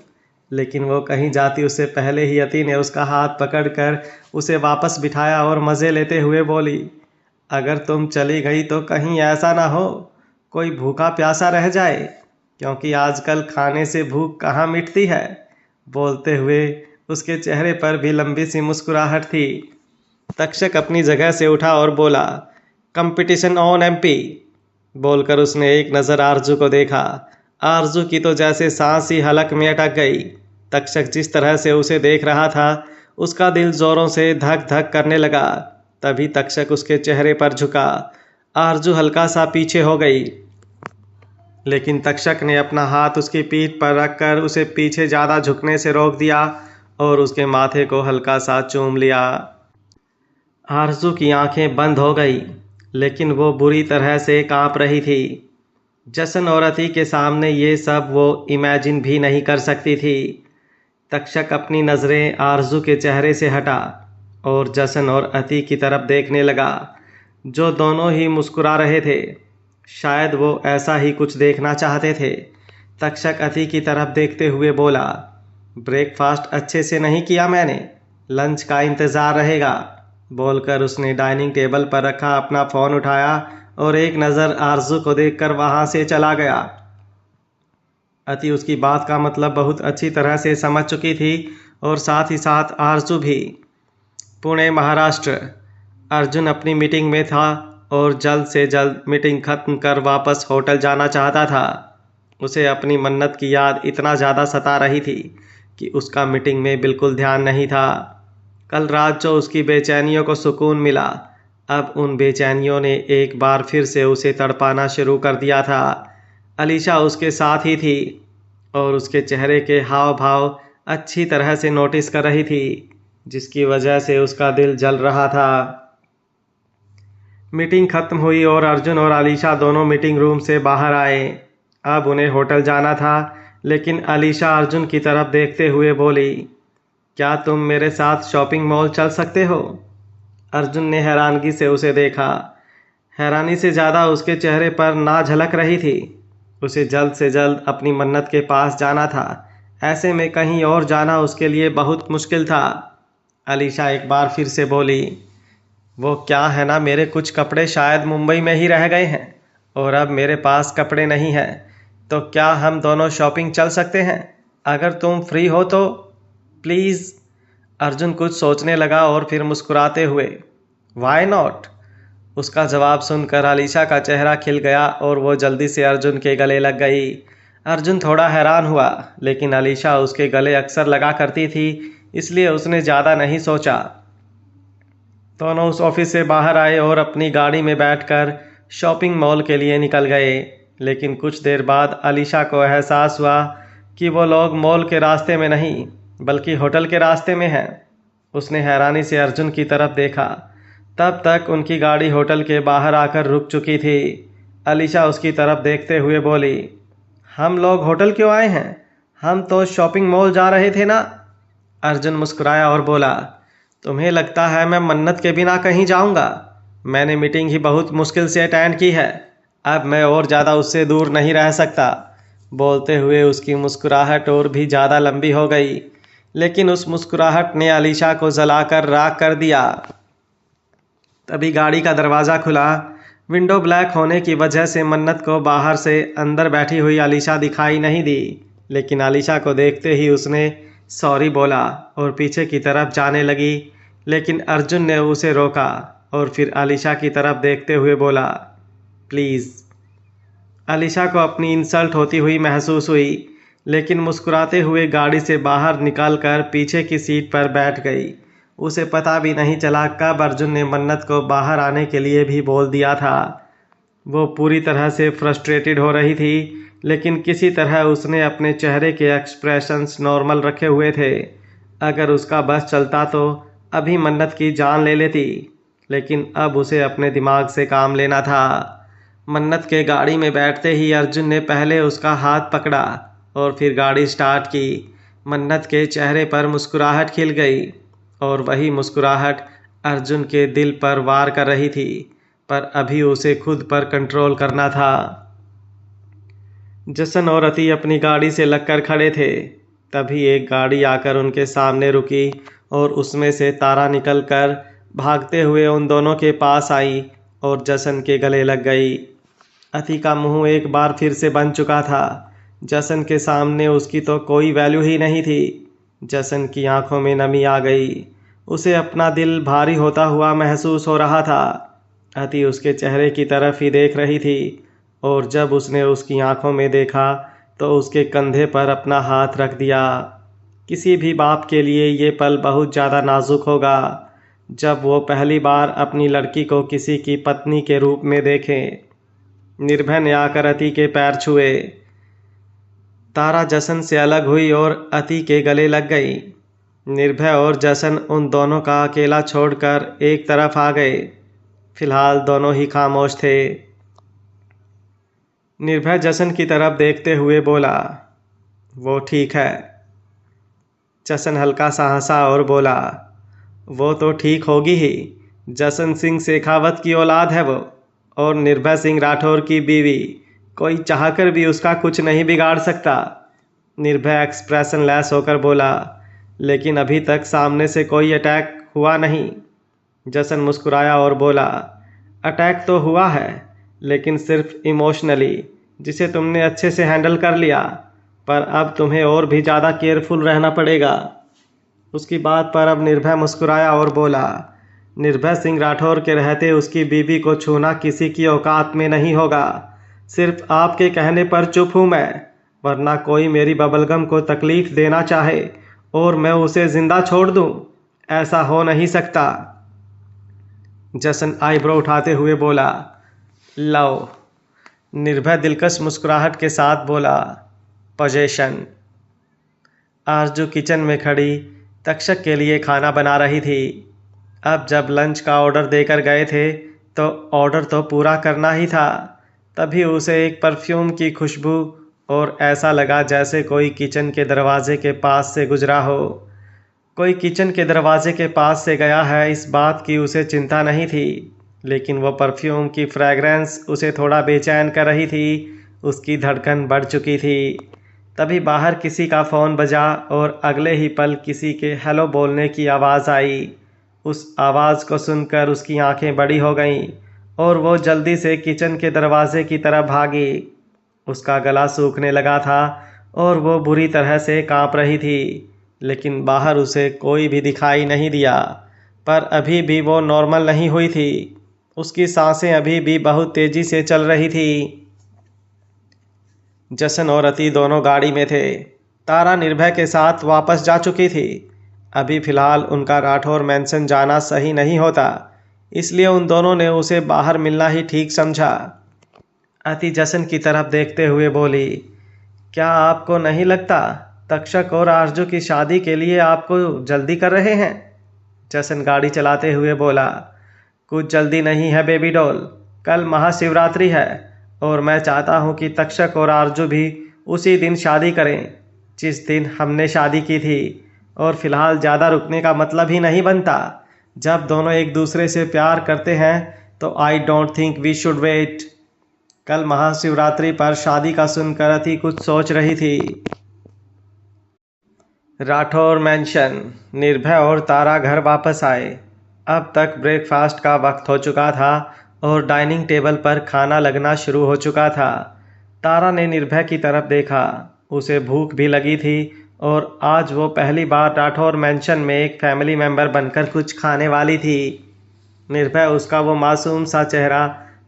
लेकिन वो कहीं जाती उससे पहले ही अति ने उसका हाथ पकड़कर उसे वापस बिठाया और मज़े लेते हुए बोली, अगर तुम चली गई तो कहीं ऐसा ना हो कोई भूखा प्यासा रह जाए, क्योंकि आजकल खाने से भूख कहाँ मिटती है। बोलते हुए उसके चेहरे पर भी लंबी सी मुस्कुराहट थी। तक्षक अपनी जगह से उठा और बोला, कंपटीशन ऑन एमपी। बोलकर उसने एक नज़र आरजू को देखा। आरजू की तो जैसे सांस ही हलक में अटक गई। तक्षक जिस तरह से उसे देख रहा था उसका दिल जोरों से धक धक करने लगा। तभी तक्षक उसके चेहरे पर झुका। आरजू हल्का सा पीछे हो गई, लेकिन तक्षक ने अपना हाथ उसकी पीठ पर रखकर उसे पीछे ज़्यादा झुकने से रोक दिया और उसके माथे को हल्का सा चूम लिया। आरजू की आंखें बंद हो गई, लेकिन वो बुरी तरह से कांप रही थी। जशन और अति के सामने ये सब वो इमेजिन भी नहीं कर सकती थी। तक्षक अपनी नज़रें आरजू के चेहरे से हटा और जशन और अति की तरफ देखने लगा, जो दोनों ही मुस्कुरा रहे थे। शायद वो ऐसा ही कुछ देखना चाहते थे। तक्षक अति की तरफ देखते हुए बोला, ब्रेकफास्ट अच्छे से नहीं किया मैंने, लंच का इंतज़ार रहेगा। बोलकर उसने डाइनिंग टेबल पर रखा अपना फ़ोन उठाया और एक नज़र आरजू को देखकर वहाँ से चला गया। अति उसकी बात का मतलब बहुत अच्छी तरह से समझ चुकी थी और साथ ही साथ आरजू भी। पुणे महाराष्ट्र। अर्जुन अपनी मीटिंग में था और जल्द से जल्द मीटिंग खत्म कर वापस होटल जाना चाहता था। उसे अपनी मन्नत की याद इतना ज़्यादा सता रही थी कि उसका मीटिंग में बिल्कुल ध्यान नहीं था। कल रात जो उसकी बेचैनियों को सुकून मिला, अब उन बेचैनियों ने एक बार फिर से उसे तड़पाना शुरू कर दिया था। अलीशा उसके साथ ही थी और उसके चेहरे के हाव भाव अच्छी तरह से नोटिस कर रही थी, जिसकी वजह से उसका दिल जल रहा था। मीटिंग खत्म हुई और अर्जुन और अलीशा दोनों मीटिंग रूम से बाहर आए। अब उन्हें होटल जाना था, लेकिन अलीशा अर्जुन की तरफ देखते हुए बोली, क्या तुम मेरे साथ शॉपिंग मॉल चल सकते हो? अर्जुन ने हैरानगी से उसे देखा। हैरानी से ज़्यादा उसके चेहरे पर ना झलक रही थी। उसे जल्द से जल्द अपनी मन्नत के पास जाना था। ऐसे में कहीं और जाना उसके लिए बहुत मुश्किल था। अलीशा एक बार फिर से बोली, वो क्या है ना, मेरे कुछ कपड़े शायद मुंबई में ही रह गए हैं और अब मेरे पास कपड़े नहीं हैं, तो क्या हम दोनों शॉपिंग चल सकते हैं? अगर तुम फ्री हो तो प्लीज़। अर्जुन कुछ सोचने लगा और फिर मुस्कुराते हुए, वाई नॉट। उसका जवाब सुनकर अलीशा का चेहरा खिल गया और वो जल्दी से अर्जुन के गले लग गई। अर्जुन थोड़ा हैरान हुआ, लेकिन अलीशा उसके गले अक्सर लगा करती थी, इसलिए उसने ज़्यादा नहीं सोचा। दोनों उस ऑफिस से बाहर आए और अपनी गाड़ी में बैठकर शॉपिंग मॉल के लिए निकल गए। लेकिन कुछ देर बाद अलीशा को एहसास हुआ कि वो लोग मॉल के रास्ते में नहीं बल्कि होटल के रास्ते में हैं। उसने हैरानी से अर्जुन की तरफ देखा। तब तक उनकी गाड़ी होटल के बाहर आकर रुक चुकी थी। अलीशा उसकी तरफ देखते हुए बोली, हम लोग होटल क्यों आए हैं? हम तो शॉपिंग मॉल जा रहे थे ना। अर्जुन मुस्कुराया और बोला, तुम्हें लगता है मैं मन्नत के बिना कहीं जाऊंगा? मैंने मीटिंग ही बहुत मुश्किल से अटेंड की है, अब मैं और ज़्यादा उससे दूर नहीं रह सकता। बोलते हुए उसकी मुस्कुराहट और भी ज़्यादा लंबी हो गई, लेकिन उस मुस्कुराहट ने अलीशा को जलाकर राख कर दिया। तभी गाड़ी का दरवाज़ा खुला। विंडो ब्लैक होने की वजह से मन्नत को बाहर से अंदर बैठी हुई अलीशा दिखाई नहीं दी, लेकिन अलीशा को देखते ही उसने सॉरी बोला और पीछे की तरफ जाने लगी, लेकिन अर्जुन ने उसे रोका और फिर अलीशा की तरफ देखते हुए बोला, प्लीज़। अलीशा को अपनी इंसल्ट होती हुई महसूस हुई, लेकिन मुस्कुराते हुए गाड़ी से बाहर निकलकर पीछे की सीट पर बैठ गई। उसे पता भी नहीं चला कब अर्जुन ने मन्नत को बाहर आने के लिए भी बोल दिया था। वो पूरी तरह से फ्रस्ट्रेटेड हो रही थी, लेकिन किसी तरह उसने अपने चेहरे के एक्सप्रेशंस नॉर्मल रखे हुए थे। अगर उसका बस चलता तो अभी मन्नत की जान ले लेती, लेकिन अब उसे अपने दिमाग से काम लेना था। मन्नत के गाड़ी में बैठते ही अर्जुन ने पहले उसका हाथ पकड़ा और फिर गाड़ी स्टार्ट की। मन्नत के चेहरे पर मुस्कुराहट खिल गई और वही मुस्कुराहट अर्जुन के दिल पर वार कर रही थी, पर अभी उसे खुद पर कंट्रोल करना था। जशन और अति अपनी गाड़ी से लगकर खड़े थे। तभी एक गाड़ी आकर उनके सामने रुकी और उसमें से तारा निकलकर भागते हुए उन दोनों के पास आई और जसन के गले लग गई। अति का मुंह एक बार फिर से बन चुका था। जसन के सामने उसकी तो कोई वैल्यू ही नहीं थी। जसन की आंखों में नमी आ गई। उसे अपना दिल भारी होता हुआ महसूस हो रहा था। अति उसके चेहरे की तरफ ही देख रही थी और जब उसने उसकी आंखों में देखा तो उसके कंधे पर अपना हाथ रख दिया। किसी भी बाप के लिए ये पल बहुत ज़्यादा नाजुक होगा जब वो पहली बार अपनी लड़की को किसी की पत्नी के रूप में देखे। निर्भय ने आकर अति के पैर छुए। तारा जसन से अलग हुई और अति के गले लग गई। निर्भय और जसन उन दोनों का अकेला छोड़कर एक तरफ आ गए। फिलहाल दोनों ही खामोश थे। निर्भय जसन की तरफ देखते हुए बोला, वो ठीक है। जसन हल्का सा हंसा और बोला, वो तो ठीक होगी ही। जसन सिंह शेखावत की औलाद है वो, और निर्भय सिंह राठौर की बीवी। कोई चाहकर भी उसका कुछ नहीं बिगाड़ सकता। निर्भय एक्सप्रेशन लेस होकर बोला, लेकिन अभी तक सामने से कोई अटैक हुआ नहीं। जसन मुस्कुराया और बोला, अटैक तो हुआ है, लेकिन सिर्फ इमोशनली, जिसे तुमने अच्छे से हैंडल कर लिया। पर अब तुम्हें और भी ज़्यादा केयरफुल रहना पड़ेगा। उसकी बात पर अब निर्भय मुस्कुराया और बोला, निर्भय सिंह राठौर के रहते उसकी बीवी को छूना किसी की औकात में नहीं होगा। सिर्फ आपके कहने पर चुप हूँ मैं, वरना कोई मेरी बबलगम को तकलीफ देना चाहे और मैं उसे जिंदा छोड़ दूँ, ऐसा हो नहीं सकता। जसन आईब्रो उठाते हुए बोला, लो। निर्भय दिलकश मुस्कुराहट के साथ बोला, पोजेशन। आरजू किचन में खड़ी तक्षक के लिए खाना बना रही थी। अब जब लंच का ऑर्डर देकर गए थे तो ऑर्डर तो पूरा करना ही था। तभी उसे एक परफ्यूम की खुशबू और ऐसा लगा जैसे कोई किचन के दरवाजे के पास से गुजरा हो। कोई किचन के दरवाजे के पास से गया है, इस बात की उसे चिंता नहीं थी, लेकिन वो परफ्यूम की फ्रैग्रेंस उसे थोड़ा बेचैन कर रही थी। उसकी धड़कन बढ़ चुकी थी। तभी बाहर किसी का फ़ोन बजा और अगले ही पल किसी के हेलो बोलने की आवाज़ आई। उस आवाज़ को सुनकर उसकी आंखें बड़ी हो गईं और वो जल्दी से किचन के दरवाजे की तरफ भागी। उसका गला सूखने लगा था और वो बुरी तरह से कांप रही थी, लेकिन बाहर उसे कोई भी दिखाई नहीं दिया। पर अभी भी वो नॉर्मल नहीं हुई थी। उसकी सांसें अभी भी बहुत तेज़ी से चल रही थी। जसन और अति दोनों गाड़ी में थे। तारा निर्भय के साथ वापस जा चुकी थी। अभी फ़िलहाल उनका राठौर मैंसन जाना सही नहीं होता, इसलिए उन दोनों ने उसे बाहर मिलना ही ठीक समझा। अति जसन की तरफ देखते हुए बोली, क्या आपको नहीं लगता तक्षक और आरजू की शादी के लिए आपको जल्दी कर रहे हैं? जसन गाड़ी चलाते हुए बोला, कुछ जल्दी नहीं है बेबी डॉल। कल महाशिवरात्रि है और मैं चाहता हूँ कि तक्षक और आरजू भी उसी दिन शादी करें जिस दिन हमने शादी की थी। और फिलहाल ज़्यादा रुकने का मतलब ही नहीं बनता। जब दोनों एक दूसरे से प्यार करते हैं तो I don't think we should wait. कल महाशिवरात्रि पर शादी का सुनकर अति कुछ सोच रही थी। राठौर मैंशन। निर्भय और तारा घर वापस आए। अब तक ब्रेकफास्ट का वक्त हो चुका था और डाइनिंग टेबल पर खाना लगना शुरू हो चुका था। तारा ने निर्भय की तरफ देखा। उसे भूख भी लगी थी और आज वो पहली बार राठौर मैंशन में एक फैमिली मेंबर बनकर कुछ खाने वाली थी। निर्भय उसका वो मासूम सा चेहरा,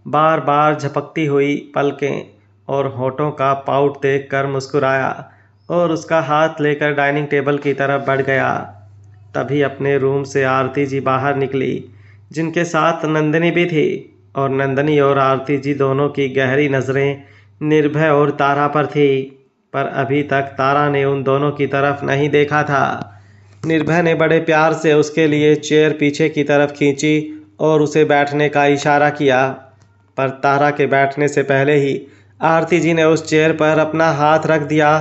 बार बार झपकती हुई पलकें और होठों का पाउट देखकर मुस्कुराया और उसका हाथ लेकर डाइनिंग टेबल की तरफ बढ़ गया। तभी अपने रूम से आरती जी बाहर निकली, जिनके साथ नंदिनी भी थी, और नंदिनी और आरती जी दोनों की गहरी नज़रें निर्भय और तारा पर थी। पर अभी तक तारा ने उन दोनों की तरफ नहीं देखा था। निर्भय ने बड़े प्यार से उसके लिए चेयर पीछे की तरफ खींची और उसे बैठने का इशारा किया, पर तारा के बैठने से पहले ही आरती जी ने उस चेयर पर अपना हाथ रख दिया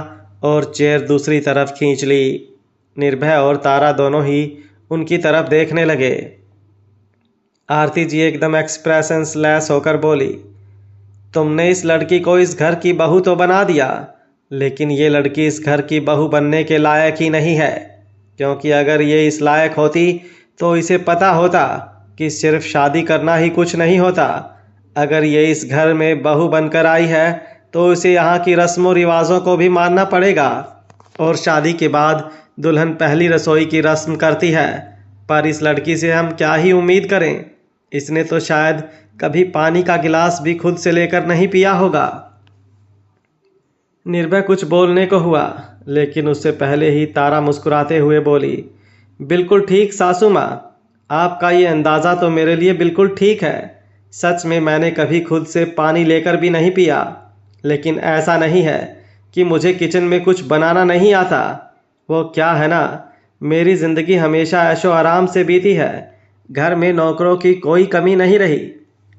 और चेयर दूसरी तरफ खींच ली। निर्भय और तारा दोनों ही उनकी तरफ देखने लगे। आरती जी एकदम एक्सप्रेशंस लेस होकर बोली, तुमने इस लड़की को इस घर की बहू तो बना दिया, लेकिन ये लड़की इस घर की बहू बनने के लायक ही नहीं है, क्योंकि अगर ये इस लायक होती तो इसे पता होता कि सिर्फ शादी करना ही कुछ नहीं होता। अगर ये इस घर में बहू बनकर आई है तो इसे यहाँ की रस्मों रिवाजों को भी मानना पड़ेगा। और शादी के बाद दुल्हन पहली रसोई की रस्म करती है, पर इस लड़की से हम क्या ही उम्मीद करें। इसने तो शायद कभी पानी का गिलास भी खुद से लेकर नहीं पिया होगा। निर्भय कुछ बोलने को हुआ, लेकिन उससे पहले ही तारा मुस्कुराते हुए बोली, बिल्कुल ठीक सासू माँ, आपका ये अंदाज़ा तो मेरे लिए बिल्कुल ठीक है। सच में मैंने कभी खुद से पानी लेकर भी नहीं पिया, लेकिन ऐसा नहीं है कि मुझे किचन में कुछ बनाना नहीं आता। वो क्या है ना, मेरी ज़िंदगी हमेशा ऐशो आराम से बीती है। घर में नौकरों की कोई कमी नहीं रही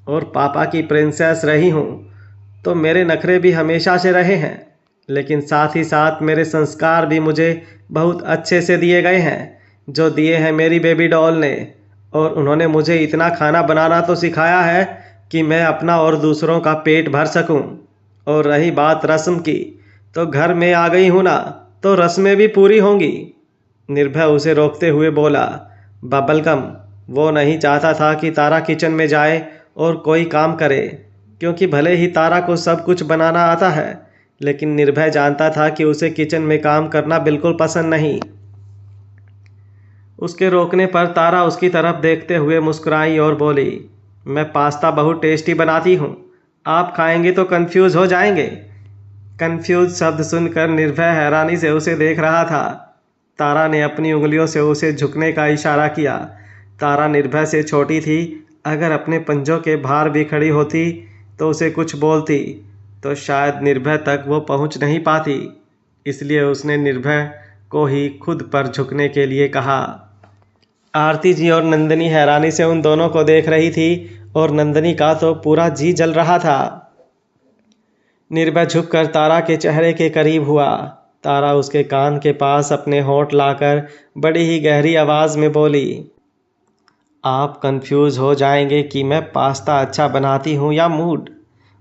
और पापा की प्रिंसेस रही हूँ, तो मेरे नखरे भी हमेशा से रहे हैं। लेकिन साथ ही साथ मेरे संस्कार भी मुझे बहुत अच्छे से दिए गए हैं, जो दिए हैं मेरी बेबी डॉल ने। और उन्होंने मुझे इतना खाना बनाना तो सिखाया है कि मैं अपना और दूसरों का पेट भर सकूं। और रही बात रस्म की, तो घर में आ गई हूं ना, तो रस्में भी पूरी होंगी। निर्भय उसे रोकते हुए बोला, बबलगम, वो नहीं चाहता था कि तारा किचन में जाए और कोई काम करे, क्योंकि भले ही तारा को सब कुछ बनाना आता है, लेकिन निर्भय जानता था कि उसे किचन में काम करना बिल्कुल पसंद नहीं। उसके रोकने पर तारा उसकी तरफ देखते हुए मुस्कुराई और बोली, मैं पास्ता बहुत टेस्टी बनाती हूँ, आप खाएंगे तो कंफ्यूज हो जाएंगे। कंफ्यूज शब्द सुनकर निर्भय हैरानी से उसे देख रहा था। तारा ने अपनी उंगलियों से उसे झुकने का इशारा किया। तारा निर्भय से छोटी थी, अगर अपने पंजों के भार भी खड़ी होती तो उसे कुछ बोलती तो शायद निर्भय तक वो पहुंच नहीं पाती। इसलिए उसने निर्भय को ही खुद पर झुकने के लिए कहा। आरती जी और नंदिनी हैरानी से उन दोनों को देख रही थी और नंदिनी का तो पूरा जी जल रहा था। निर्भय झुककर तारा के चेहरे के करीब हुआ। तारा उसके कान के पास अपने होंठ लाकर बड़ी ही गहरी आवाज़ में बोली, आप कंफ्यूज हो जाएंगे कि मैं पास्ता अच्छा बनाती हूँ या मूड।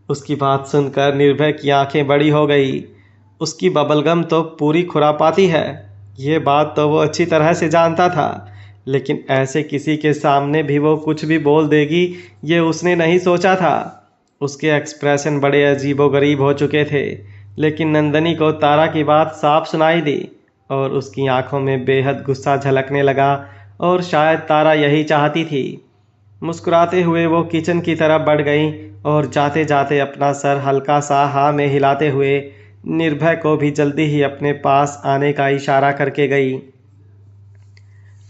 उसकी बात सुनकर निर्भय की आंखें बड़ी हो गई। उसकी बबलगम तो पूरी खुरापाती है, ये बात तो वो अच्छी तरह से जानता था, लेकिन ऐसे किसी के सामने भी वो कुछ भी बोल देगी, ये उसने नहीं सोचा था। उसके एक्सप्रेशन बड़े अजीबोगरीब हो चुके थे, लेकिन नंदिनी को तारा की बात साफ सुनाई दी और उसकी आंखों में बेहद गुस्सा झलकने लगा, और शायद तारा यही चाहती थी। मुस्कुराते हुए वो किचन की तरफ बढ़ गई और जाते जाते अपना सर हल्का सा हाँ में हिलाते हुए निर्भय को भी जल्दी ही अपने पास आने का इशारा करके गई।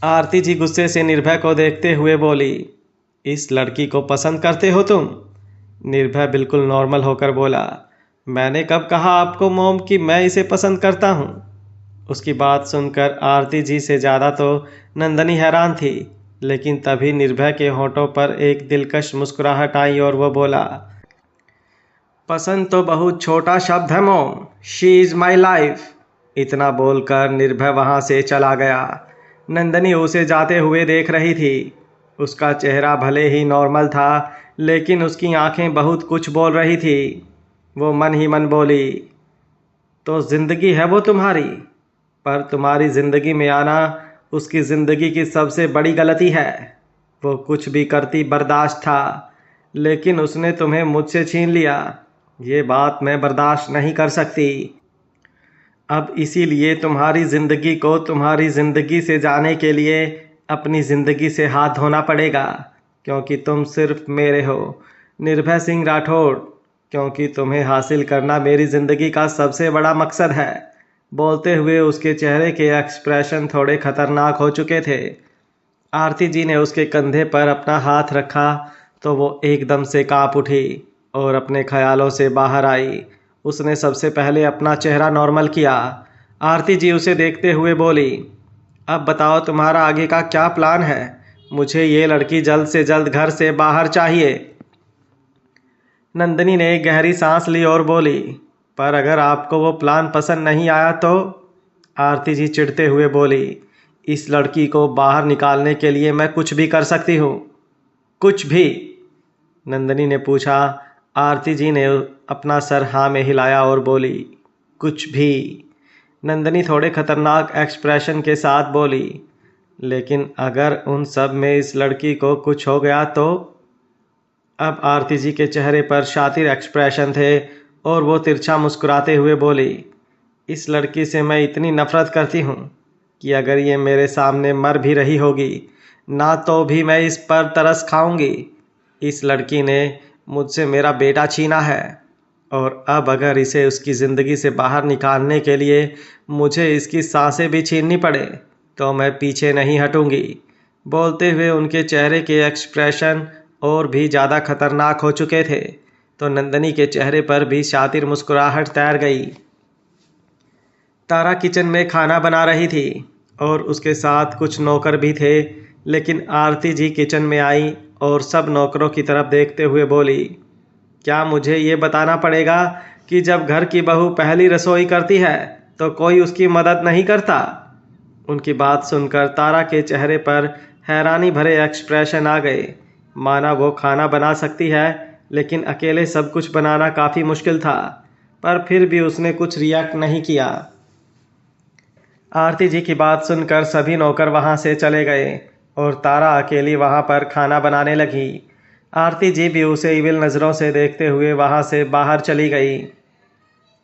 आरती जी गुस्से से निर्भय को देखते हुए बोली, इस लड़की को पसंद करते हो तुम? निर्भय बिल्कुल नॉर्मल होकर बोला, मैंने कब कहा आपको मोम कि मैं इसे पसंद करता हूँ। उसकी बात सुनकर आरती जी से ज़्यादा तो नंदिनी हैरान थी, लेकिन तभी निर्भय के होठों पर एक दिलकश मुस्कुराहट आई और वो बोला, पसंद तो बहुत छोटा शब्द है मोम, शी इज़ माई लाइफ। इतना बोलकर निर्भय वहाँ से चला गया। नंदिनी उसे जाते हुए देख रही थी। उसका चेहरा भले ही नॉर्मल था, लेकिन उसकी आंखें बहुत कुछ बोल रही थी। वो मन ही मन बोली, तो ज़िंदगी है वो तुम्हारी, पर तुम्हारी ज़िंदगी में आना उसकी ज़िंदगी की सबसे बड़ी गलती है। वो कुछ भी करती बर्दाश्त था, लेकिन उसने तुम्हें मुझसे छीन लिया। ये बात मैं बर्दाश्त नहीं कर सकती। अब इसीलिए तुम्हारी ज़िंदगी को तुम्हारी ज़िंदगी से जाने के लिए अपनी ज़िंदगी से हाथ धोना पड़ेगा, क्योंकि तुम सिर्फ मेरे हो, निर्भय सिंह राठौड़, क्योंकि तुम्हें हासिल करना मेरी ज़िंदगी का सबसे बड़ा मकसद है। बोलते हुए उसके चेहरे के एक्सप्रेशन थोड़े खतरनाक हो चुके थे। आरती जी ने उसके कंधे पर अपना हाथ रखा तो वो एकदम से काँप उठी और अपने ख्यालों से बाहर आई। उसने सबसे पहले अपना चेहरा नॉर्मल किया। आरती जी उसे देखते हुए बोली, अब बताओ तुम्हारा आगे का क्या प्लान है? मुझे ये लड़की जल्द से जल्द घर से बाहर चाहिए। नंदिनी ने एक गहरी सांस ली और बोली, पर अगर आपको वो प्लान पसंद नहीं आया तो? आरती जी चिढ़ते हुए बोली, इस लड़की को बाहर निकालने के लिए मैं कुछ भी कर सकती हूँ। कुछ भी? नंदिनी ने पूछा। आरती जी ने अपना सर हाँ में हिलाया और बोली, कुछ भी। नंदनी थोड़े खतरनाक एक्सप्रेशन के साथ बोली, लेकिन अगर उन सब में इस लड़की को कुछ हो गया तो? अब आरती जी के चेहरे पर शातिर एक्सप्रेशन थे और वो तिरछा मुस्कुराते हुए बोली, इस लड़की से मैं इतनी नफरत करती हूँ कि अगर ये मेरे सामने मर भी रही होगी ना तो भी मैं इस पर तरस खाऊंगी। इस लड़की ने मुझसे मेरा बेटा छीना है और अब अगर इसे उसकी ज़िंदगी से बाहर निकालने के लिए मुझे इसकी सांसें भी छीननी पड़े तो मैं पीछे नहीं हटूंगी। बोलते हुए उनके चेहरे के एक्सप्रेशन और भी ज़्यादा खतरनाक हो चुके थे तो नंदनी के चेहरे पर भी शातिर मुस्कुराहट तैर गई। तारा किचन में खाना बना रही थी और उसके साथ कुछ नौकर भी थे, लेकिन आरती जी किचन में आई और सब नौकरों की तरफ देखते हुए बोली, क्या मुझे ये बताना पड़ेगा कि जब घर की बहू पहली रसोई करती है तो कोई उसकी मदद नहीं करता? उनकी बात सुनकर तारा के चेहरे पर हैरानी भरे एक्सप्रेशन आ गए, माना वो खाना बना सकती है लेकिन अकेले सब कुछ बनाना काफ़ी मुश्किल था, पर फिर भी उसने कुछ रिएक्ट नहीं किया। आरती जी की बात सुनकर सभी नौकर वहाँ से चले गए और तारा अकेली वहाँ पर खाना बनाने लगी। आरती जी भी उसे इविल नज़रों से देखते हुए वहाँ से बाहर चली गई।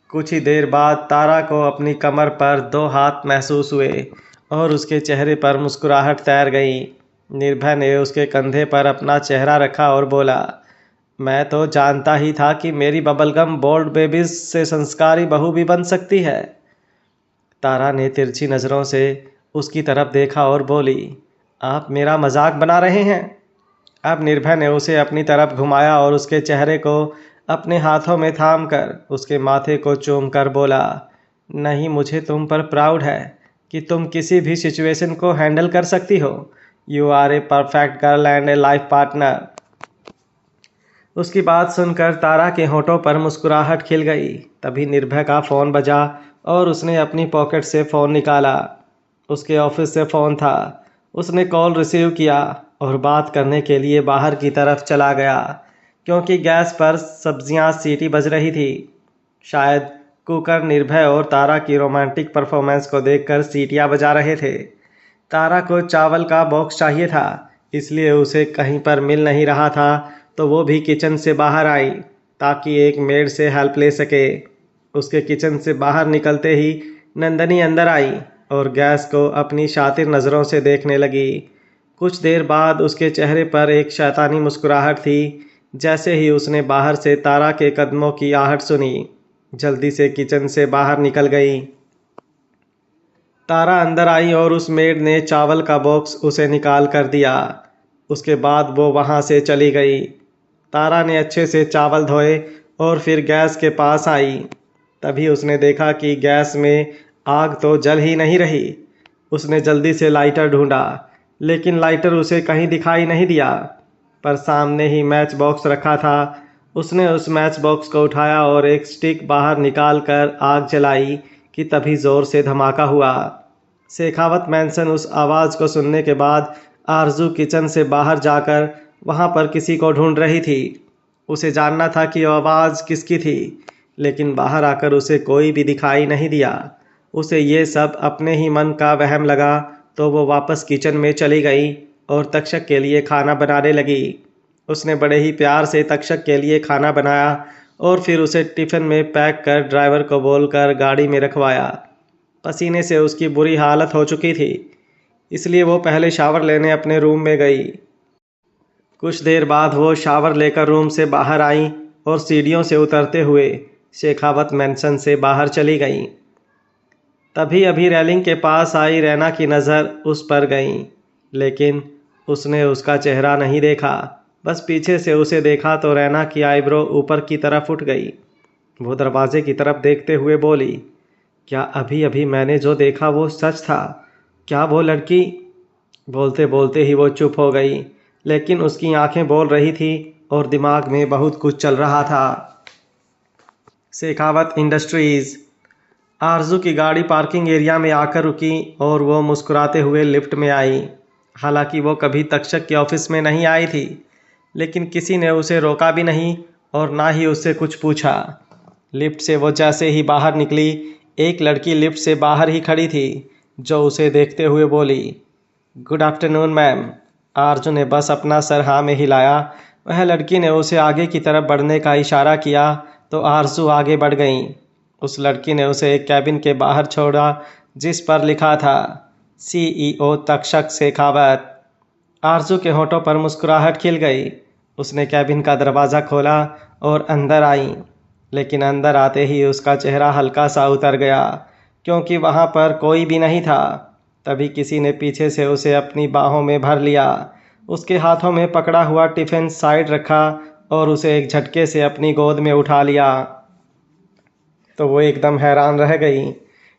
कुछ ही देर बाद तारा को अपनी कमर पर 2 हाथ महसूस हुए और उसके चेहरे पर मुस्कुराहट तैर गई। निर्भय ने उसके कंधे पर अपना चेहरा रखा और बोला, मैं तो जानता ही था कि मेरी बबलगम बोल्ड बेबीज से संस्कारी बहू भी बन सकती है। तारा ने तिरछी नज़रों से उसकी तरफ देखा और बोली, आप मेरा मजाक बना रहे हैं? अब निर्भय ने उसे अपनी तरफ घुमाया और उसके चेहरे को अपने हाथों में थाम कर उसके माथे को चूम कर बोला, नहीं, मुझे तुम पर प्राउड है कि तुम किसी भी सिचुएशन को हैंडल कर सकती हो। You are a perfect girl and a life partner. उसकी बात सुनकर तारा के होठों पर मुस्कुराहट खिल गई। तभी निर्भय का फ़ोन बजा और उसने अपनी पॉकेट से फ़ोन निकाला। उसके ऑफिस से फ़ोन था। उसने कॉल रिसीव किया और बात करने के लिए बाहर की तरफ चला गया, क्योंकि गैस पर सब्जियां सीटी बज रही थी। शायद कुकर निर्भय और तारा की रोमांटिक परफॉर्मेंस को देखकर सीटियां बजा रहे थे। तारा को चावल का बॉक्स चाहिए था, इसलिए उसे कहीं पर मिल नहीं रहा था तो वो भी किचन से बाहर आई ताकि एक मेड से हेल्प ले सके। उसके किचन से बाहर निकलते ही नंदनी अंदर आई और गैस को अपनी शातिर नज़रों से देखने लगी। कुछ देर बाद उसके चेहरे पर एक शैतानी मुस्कुराहट थी। जैसे ही उसने बाहर से तारा के कदमों की आहट सुनी, जल्दी से किचन से बाहर निकल गई। तारा अंदर आई और उस मेड ने चावल का बॉक्स उसे निकाल कर दिया। उसके बाद वो वहाँ से चली गई। तारा ने अच्छे से चावल धोए और फिर गैस के पास आई। तभी उसने देखा कि गैस में आग तो जल ही नहीं रही। उसने जल्दी से लाइटर ढूंढा, लेकिन लाइटर उसे कहीं दिखाई नहीं दिया, पर सामने ही मैच बॉक्स रखा था। उसने उस मैच बॉक्स को उठाया और एक स्टिक बाहर निकाल कर आग जलाई कि तभी ज़ोर से धमाका हुआ। शेखावत मैंसन उस आवाज़ को सुनने के बाद आरजू किचन से बाहर जाकर वहाँ पर किसी को ढूंढ रही थी। उसे जानना था कि आवाज़ किसकी थी, लेकिन बाहर आकर उसे कोई भी दिखाई नहीं दिया। उसे ये सब अपने ही मन का वहम लगा तो वो वापस किचन में चली गई और तक्षक के लिए खाना बनाने लगी। उसने बड़े ही प्यार से तक्षक के लिए खाना बनाया और फिर उसे टिफ़िन में पैक कर ड्राइवर को बोलकर गाड़ी में रखवाया। पसीने से उसकी बुरी हालत हो चुकी थी, इसलिए वो पहले शावर लेने अपने रूम में गई। कुछ देर बाद वो शावर लेकर रूम से बाहर आई और सीढ़ियों से उतरते हुए शेखावत मैंसन से बाहर चली गई। तभी अभी रेलिंग के पास आई रैना की नज़र उस पर गई, लेकिन उसने उसका चेहरा नहीं देखा। बस पीछे से उसे देखा तो रैना की आईब्रो ऊपर की तरफ उठ गई। वो दरवाजे की तरफ देखते हुए बोली, क्या अभी अभी मैंने जो देखा वो सच था? क्या वो लड़की? बोलते बोलते ही वो चुप हो गई, लेकिन उसकी आंखें बोल रही थी और दिमाग में बहुत कुछ चल रहा था। शेखावत इंडस्ट्रीज़। आरजू की गाड़ी पार्किंग एरिया में आकर रुकी और वो मुस्कुराते हुए लिफ्ट में आई। हालांकि वो कभी तक्षक के ऑफिस में नहीं आई थी, लेकिन किसी ने उसे रोका भी नहीं और ना ही उससे कुछ पूछा। लिफ्ट से वो जैसे ही बाहर निकली, एक लड़की लिफ्ट से बाहर ही खड़ी थी, जो उसे देखते हुए बोली, गुड आफ्टरनून मैम। आरजू ने बस अपना सर हाँ में हिलाया। वह लड़की ने उसे आगे की तरफ बढ़ने का इशारा किया तो आरजू आगे बढ़ गई। उस लड़की ने उसे एक कैबिन के बाहर छोड़ा जिस पर लिखा था CEO तक्षक शेखावत। आरजू के होठों पर मुस्कुराहट खिल गई। उसने कैबिन का दरवाज़ा खोला और अंदर आई, लेकिन अंदर आते ही उसका चेहरा हल्का सा उतर गया क्योंकि वहाँ पर कोई भी नहीं था। तभी किसी ने पीछे से उसे अपनी बाहों में भर लिया, उसके हाथों में पकड़ा हुआ टिफ़िन साइड रखा और उसे एक झटके से अपनी गोद में उठा लिया। तो वो एकदम हैरान रह गई,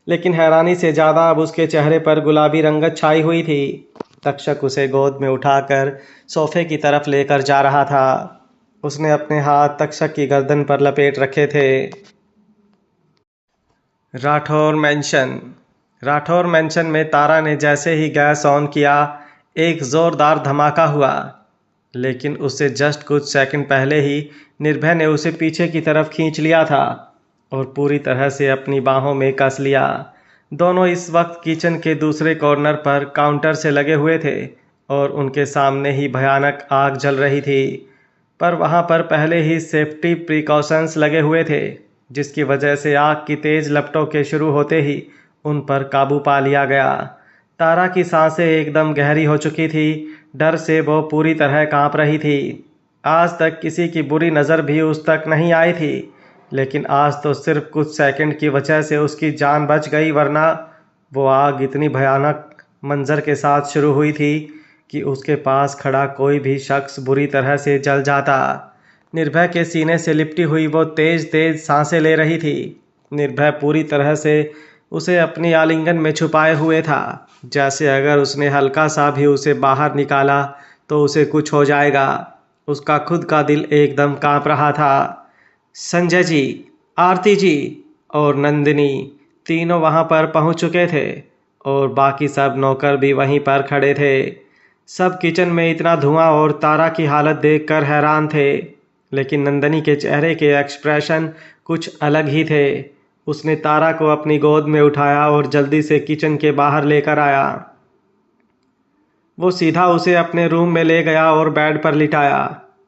लेकिन हैरानी से ज़्यादा अब उसके चेहरे पर गुलाबी रंगत छाई हुई थी। तक्षक उसे गोद में उठाकर सोफे की तरफ लेकर जा रहा था। उसने अपने हाथ तक्षक की गर्दन पर लपेट रखे थे। राठौर मैंशन में तारा ने जैसे ही गैस ऑन किया, एक ज़ोरदार धमाका हुआ, लेकिन उससे जस्ट कुछ सेकंड पहले ही निर्भय ने उसे पीछे की तरफ खींच लिया था और पूरी तरह से अपनी बाहों में कस लिया। दोनों इस वक्त किचन के दूसरे कॉर्नर पर काउंटर से लगे हुए थे और उनके सामने ही भयानक आग जल रही थी, पर वहाँ पर पहले ही सेफ्टी प्रिकॉशंस लगे हुए थे, जिसकी वजह से आग की तेज़ लपटों के शुरू होते ही उन पर काबू पा लिया गया। तारा की सांसें एकदम गहरी हो चुकी थी। डर से वो पूरी तरह कांप रही थी। आज तक किसी की बुरी नज़र भी उस तक नहीं आई थी, लेकिन आज तो सिर्फ कुछ सेकंड की वजह से उसकी जान बच गई, वरना वो आग इतनी भयानक मंजर के साथ शुरू हुई थी कि उसके पास खड़ा कोई भी शख्स बुरी तरह से जल जाता। निर्भय के सीने से लिपटी हुई वो तेज तेज सांसें ले रही थी। निर्भय पूरी तरह से उसे अपनी आलिंगन में छुपाए हुए था, जैसे अगर उसने हल्का सा भी उसे बाहर निकाला तो उसे कुछ हो जाएगा। उसका खुद का दिल एकदम कांप रहा था। संजय जी, आरती जी और नंदिनी तीनों वहाँ पर पहुँच चुके थे और बाकी सब नौकर भी वहीं पर खड़े थे। सब किचन में इतना धुआं और तारा की हालत देखकर हैरान थे, लेकिन नंदिनी के चेहरे के एक्सप्रेशन कुछ अलग ही थे। उसने तारा को अपनी गोद में उठाया और जल्दी से किचन के बाहर लेकर आया। वो सीधा उसे अपने रूम में ले गया और बेड पर लिटाया।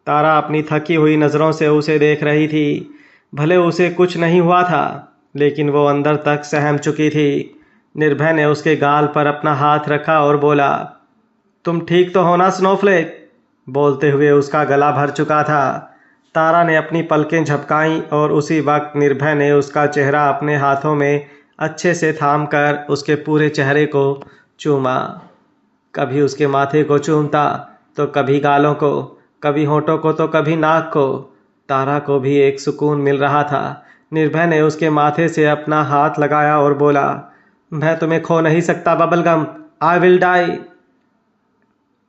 तारा अपनी थकी हुई नज़रों से उसे देख रही थी। भले उसे कुछ नहीं हुआ था, लेकिन वो अंदर तक सहम चुकी थी। निर्भय ने उसके गाल पर अपना हाथ रखा और बोला, तुम ठीक तो हो ना स्नोफ्लेक? बोलते हुए उसका गला भर चुका था। तारा ने अपनी पलकें झपकाईं और उसी वक्त निर्भय ने उसका चेहरा अपने हाथों में अच्छे से थामकर उसके पूरे चेहरे को चूमा। कभी उसके माथे को चूमता तो कभी गालों को, कभी होठों को तो कभी नाक को। तारा को भी एक सुकून मिल रहा था। निर्भय ने उसके माथे से अपना हाथ लगाया और बोला, मैं तुम्हें खो नहीं सकता बबलगम, आई विल डाई।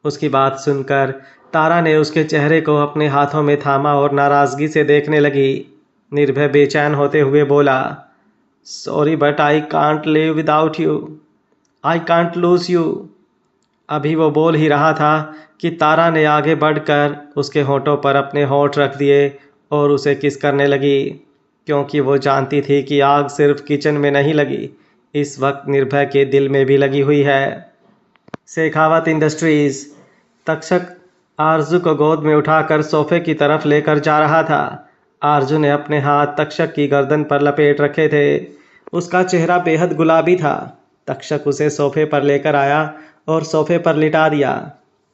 उसकी बात सुनकर तारा ने उसके चेहरे को अपने हाथों में थामा और नाराज़गी से देखने लगी। निर्भय बेचैन होते हुए बोला, sorry but I can't live without you, I can't lose you. अभी वो बोल ही रहा था कि तारा ने आगे बढ़कर उसके होठों पर अपने होठ रख दिए और उसे किस करने लगी, क्योंकि वो जानती थी कि आग सिर्फ किचन में नहीं लगी, इस वक्त निर्भय के दिल में भी लगी हुई है। शेखावत इंडस्ट्रीज़। तक्षक आरजू को गोद में उठाकर सोफे की तरफ लेकर जा रहा था। आरजू ने अपने हाथ तक्षक की गर्दन पर लपेट रखे थे। उसका चेहरा बेहद गुलाबी था। तक्षक उसे सोफे पर लेकर आया और सोफे पर लिटा दिया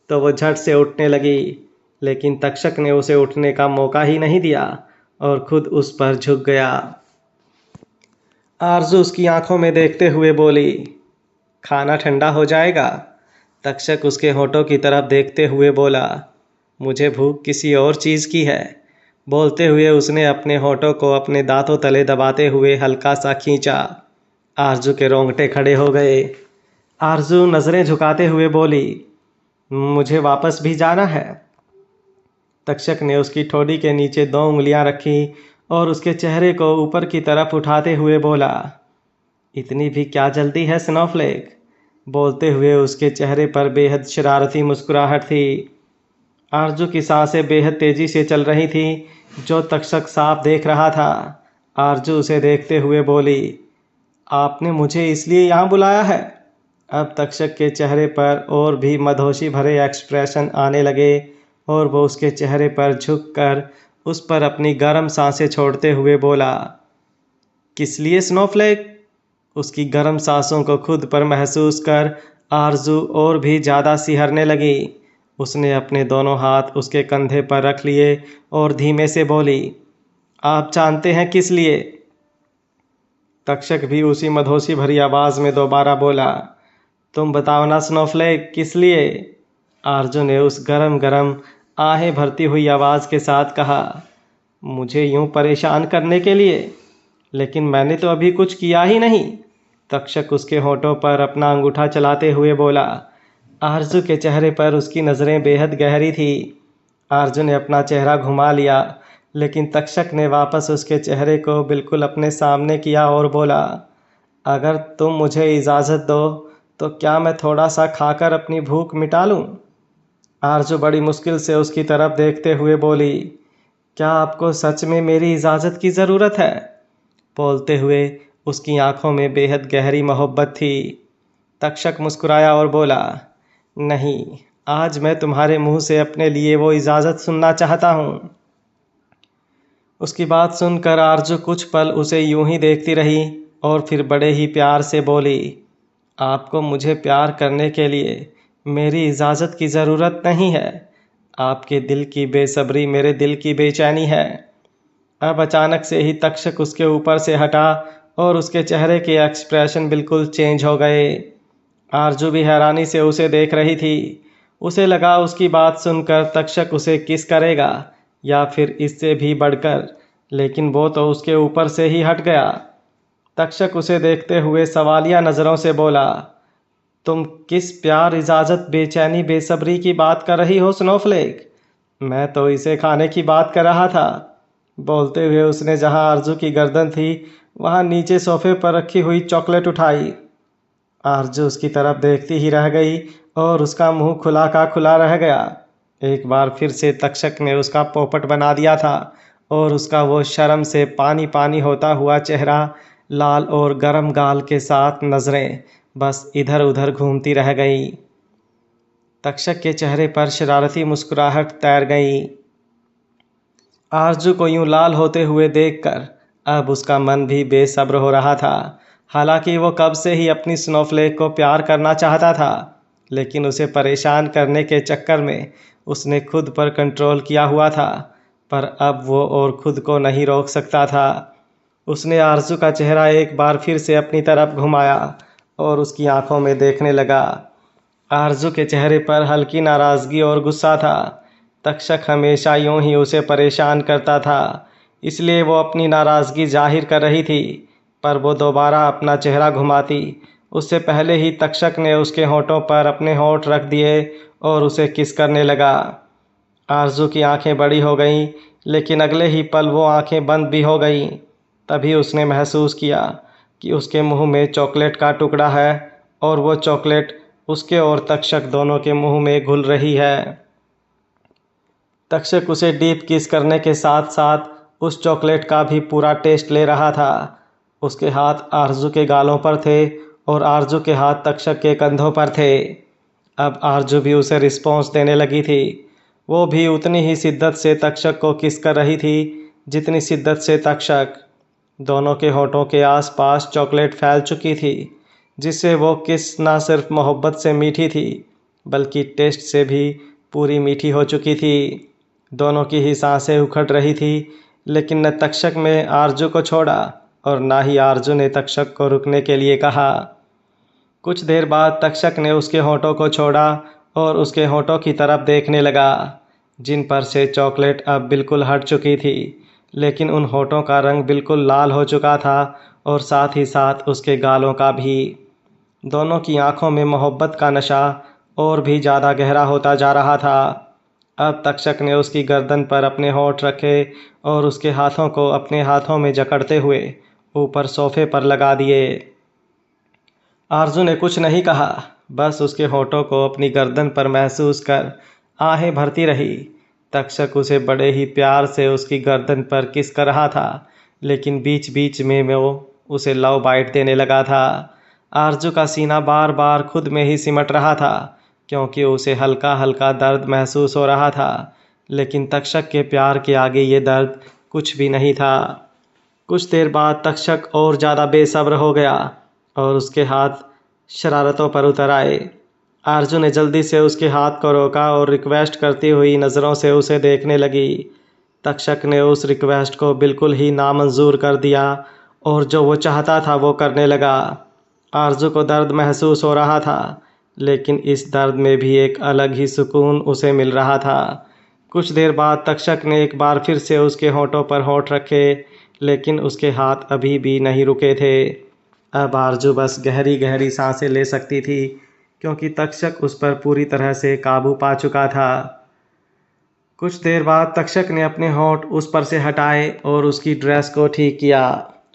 तो वो झट से उठने लगी, लेकिन तक्षक ने उसे उठने का मौका ही नहीं दिया और खुद उस पर झुक गया। आरजू उसकी आंखों में देखते हुए बोली, खाना ठंडा हो जाएगा? तक्षक उसके होठों की तरफ देखते हुए बोला, मुझे भूख किसी और चीज़ की है। बोलते हुए उसने अपने होठों को अपने दांतों तले दबाते हुए हल्का सा खींचा। आरजू के रोंगटे खड़े हो गए। आरजू नज़रें झुकाते हुए बोली, मुझे वापस भी जाना है। तक्षक ने उसकी ठोड़ी के नीचे 2 उंगलियां रखी और उसके चेहरे को ऊपर की तरफ उठाते हुए बोला, इतनी भी क्या जल्दी है स्नोफ्लेक? बोलते हुए उसके चेहरे पर बेहद शरारती मुस्कुराहट थी। आरजू की सांसें बेहद तेज़ी से चल रही थी, जो तक्षक साफ देख रहा था। आरजू उसे देखते हुए बोली, आपने मुझे इसलिए यहाँ बुलाया है? अब तक्षक के चेहरे पर और भी मदहोशी भरे एक्सप्रेशन आने लगे और वो उसके चेहरे पर झुककर उस पर अपनी गर्म सांसें छोड़ते हुए बोला, किस लिए स्नोफ्लेक? उसकी गर्म सांसों को खुद पर महसूस कर आरजू और भी ज़्यादा सिहरने लगी। उसने अपने दोनों हाथ उसके कंधे पर रख लिए और धीमे से बोली, आप जानते हैं किस लिए? तक्षक भी उसी मधोसी भरी आवाज़ में दोबारा बोला, तुम बताओ ना स्नोफ्लेक, किस लिए? आरजू ने उस गरम गरम आहें भरती हुई आवाज़ के साथ कहा, मुझे यूं परेशान करने के लिए? लेकिन मैंने तो अभी कुछ किया ही नहीं। तक्षक उसके होठों पर अपना अंगूठा चलाते हुए बोला। आरजू के चेहरे पर उसकी नज़रें बेहद गहरी थी। आरजू ने अपना चेहरा घुमा लिया, लेकिन तक्षक ने वापस उसके चेहरे को बिल्कुल अपने सामने किया और बोला, अगर तुम मुझे इजाज़त दो तो क्या मैं थोड़ा सा खाकर अपनी भूख मिटा लूं? आरजू बड़ी मुश्किल से उसकी तरफ देखते हुए बोली, क्या आपको सच में मेरी इजाज़त की ज़रूरत है? बोलते हुए उसकी आंखों में बेहद गहरी मोहब्बत थी। तक्षक मुस्कुराया और बोला, नहीं, आज मैं तुम्हारे मुंह से अपने लिए वो इजाज़त सुनना चाहता हूँ। उसकी बात सुनकर आरजू कुछ पल उसे यूं ही देखती रही और फिर बड़े ही प्यार से बोली, आपको मुझे प्यार करने के लिए मेरी इजाज़त की ज़रूरत नहीं है। आपके दिल की बेसब्री मेरे दिल की बेचैनी है। अब अचानक से ही तक्षक उसके ऊपर से हटा और उसके चेहरे के एक्सप्रेशन बिल्कुल चेंज हो गए। आरजू भी हैरानी से उसे देख रही थी। उसे लगा उसकी बात सुनकर तक्षक उसे किस करेगा या फिर इससे भी बढ़कर, लेकिन वो तो उसके ऊपर से ही हट गया। तक्षक उसे देखते हुए सवालिया नज़रों से बोला, तुम किस प्यार, इजाज़त, बेचैनी, बेसब्री की बात कर रही हो स्नोफ्लेक? मैं तो इसे खाने की बात कर रहा था। बोलते हुए उसने जहां आरजू की गर्दन थी वहां नीचे सोफे पर रखी हुई चॉकलेट उठाई। आरजू उसकी तरफ देखती ही रह गई और उसका मुंह खुला का खुला रह गया। एक बार फिर से तक्षक ने उसका पोपट बना दिया था और उसका वो शर्म से पानी पानी होता हुआ चेहरा, लाल और गर्म गाल के साथ नजरें बस इधर उधर घूमती रह गई। तक्षक के चेहरे पर शरारती मुस्कुराहट तैर गई। आरजू को यूं लाल होते हुए देखकर अब उसका मन भी बेसब्र हो रहा था। हालांकि वो कब से ही अपनी स्नोफ्लेक को प्यार करना चाहता था, लेकिन उसे परेशान करने के चक्कर में उसने खुद पर कंट्रोल किया हुआ था। पर अब वो और खुद को नहीं रोक सकता था। उसने आरजू का चेहरा एक बार फिर से अपनी तरफ घुमाया और उसकी आंखों में देखने लगा। आरजू के चेहरे पर हल्की नाराज़गी और गुस्सा था। तक्षक हमेशा यूं ही उसे परेशान करता था, इसलिए वो अपनी नाराज़गी जाहिर कर रही थी। पर वो दोबारा अपना चेहरा घुमाती उससे पहले ही तक्षक ने उसके होठों पर अपने होठ रख दिए और उसे किस करने लगा। आरजू की आंखें बड़ी हो गईं, लेकिन अगले ही पल वो आंखें बंद भी हो गईं। तभी उसने महसूस किया कि उसके मुंह में चॉकलेट का टुकड़ा है और वो चॉकलेट उसके और तक्षक दोनों के मुंह में घुल रही है। तक्षक उसे डीप किस करने के साथ साथ उस चॉकलेट का भी पूरा टेस्ट ले रहा था। उसके हाथ आरजू के गालों पर थे और आरजू के हाथ तक्षक के कंधों पर थे। अब आरजू भी उसे रिस्पॉन्स देने लगी थी। वो भी उतनी ही शिद्दत से तक्षक को किस कर रही थी जितनी शिद्दत से तक्षक। दोनों के होठों के आसपास चॉकलेट फैल चुकी थी, जिससे वो किस ना सिर्फ मोहब्बत से मीठी थी बल्कि टेस्ट से भी पूरी मीठी हो चुकी थी। दोनों की ही सांसें उखड़ रही थी, लेकिन न तक्षक ने आरजू को छोड़ा और ना ही आरजू ने तक्षक को रुकने के लिए कहा। कुछ देर बाद तक्षक ने उसके होठों को छोड़ा और उसके होठों की तरफ देखने लगा, जिन पर से चॉकलेट अब बिल्कुल हट चुकी थी, लेकिन उन होठों का रंग बिल्कुल लाल हो चुका था और साथ ही साथ उसके गालों का भी। दोनों की आंखों में मोहब्बत का नशा और भी ज़्यादा गहरा होता जा रहा था। अब तक्षक ने उसकी गर्दन पर अपने होठ रखे और उसके हाथों को अपने हाथों में जकड़ते हुए ऊपर सोफे पर लगा दिए। आरजू ने कुछ नहीं कहा, बस उसके होठों को अपनी गर्दन पर महसूस कर आहें भरती रही। तक्षक उसे बड़े ही प्यार से उसकी गर्दन पर किस कर रहा था, लेकिन बीच बीच में वो उसे लव बाइट देने लगा था। आरजू का सीना बार बार खुद में ही सिमट रहा था क्योंकि उसे हल्का हल्का दर्द महसूस हो रहा था, लेकिन तक्षक के प्यार के आगे ये दर्द कुछ भी नहीं था। कुछ देर बाद तक्षक और ज़्यादा बेसब्र हो गया और उसके हाथ शरारतों पर उतर आए। आरजू ने जल्दी से उसके हाथ को रोका और रिक्वेस्ट करती हुई नज़रों से उसे देखने लगी। तक्षक ने उस रिक्वेस्ट को बिल्कुल ही नामंजूर कर दिया और जो वो चाहता था वो करने लगा। आरजू को दर्द महसूस हो रहा था, लेकिन इस दर्द में भी एक अलग ही सुकून उसे मिल रहा था। कुछ देर बाद तक्षक ने एक बार फिर से उसके होठों पर होठ रखे, लेकिन उसके हाथ अभी भी नहीं रुके थे। अब आरजू बस गहरी गहरी सांसें ले सकती थी क्योंकि तक्षक उस पर पूरी तरह से काबू पा चुका था। कुछ देर बाद तक्षक ने अपने होंठ उस पर से हटाए और उसकी ड्रेस को ठीक किया।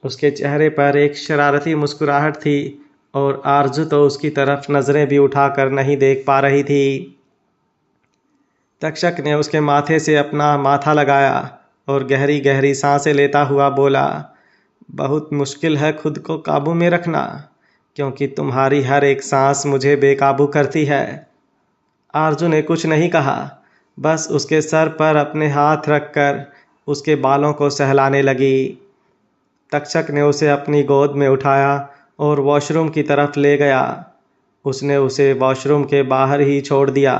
उसके चेहरे पर एक शरारती मुस्कुराहट थी और आरजू तो उसकी तरफ नज़रें भी उठाकर नहीं देख पा रही थी। तक्षक ने उसके माथे से अपना माथा लगाया और गहरी गहरी सांसें लेता हुआ बोला, बहुत मुश्किल है खुद को काबू में रखना क्योंकि तुम्हारी हर एक सांस मुझे बेकाबू करती है। आरजू ने कुछ नहीं कहा, बस उसके सर पर अपने हाथ रखकर उसके बालों को सहलाने लगी। तक्षक ने उसे अपनी गोद में उठाया और वॉशरूम की तरफ ले गया। उसने उसे वॉशरूम के बाहर ही छोड़ दिया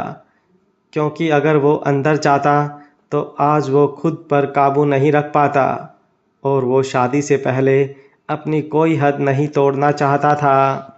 क्योंकि अगर वो अंदर जाता तो आज वो खुद पर काबू नहीं रख पाता और वो शादी से पहले अपनी कोई हद नहीं तोड़ना चाहता था।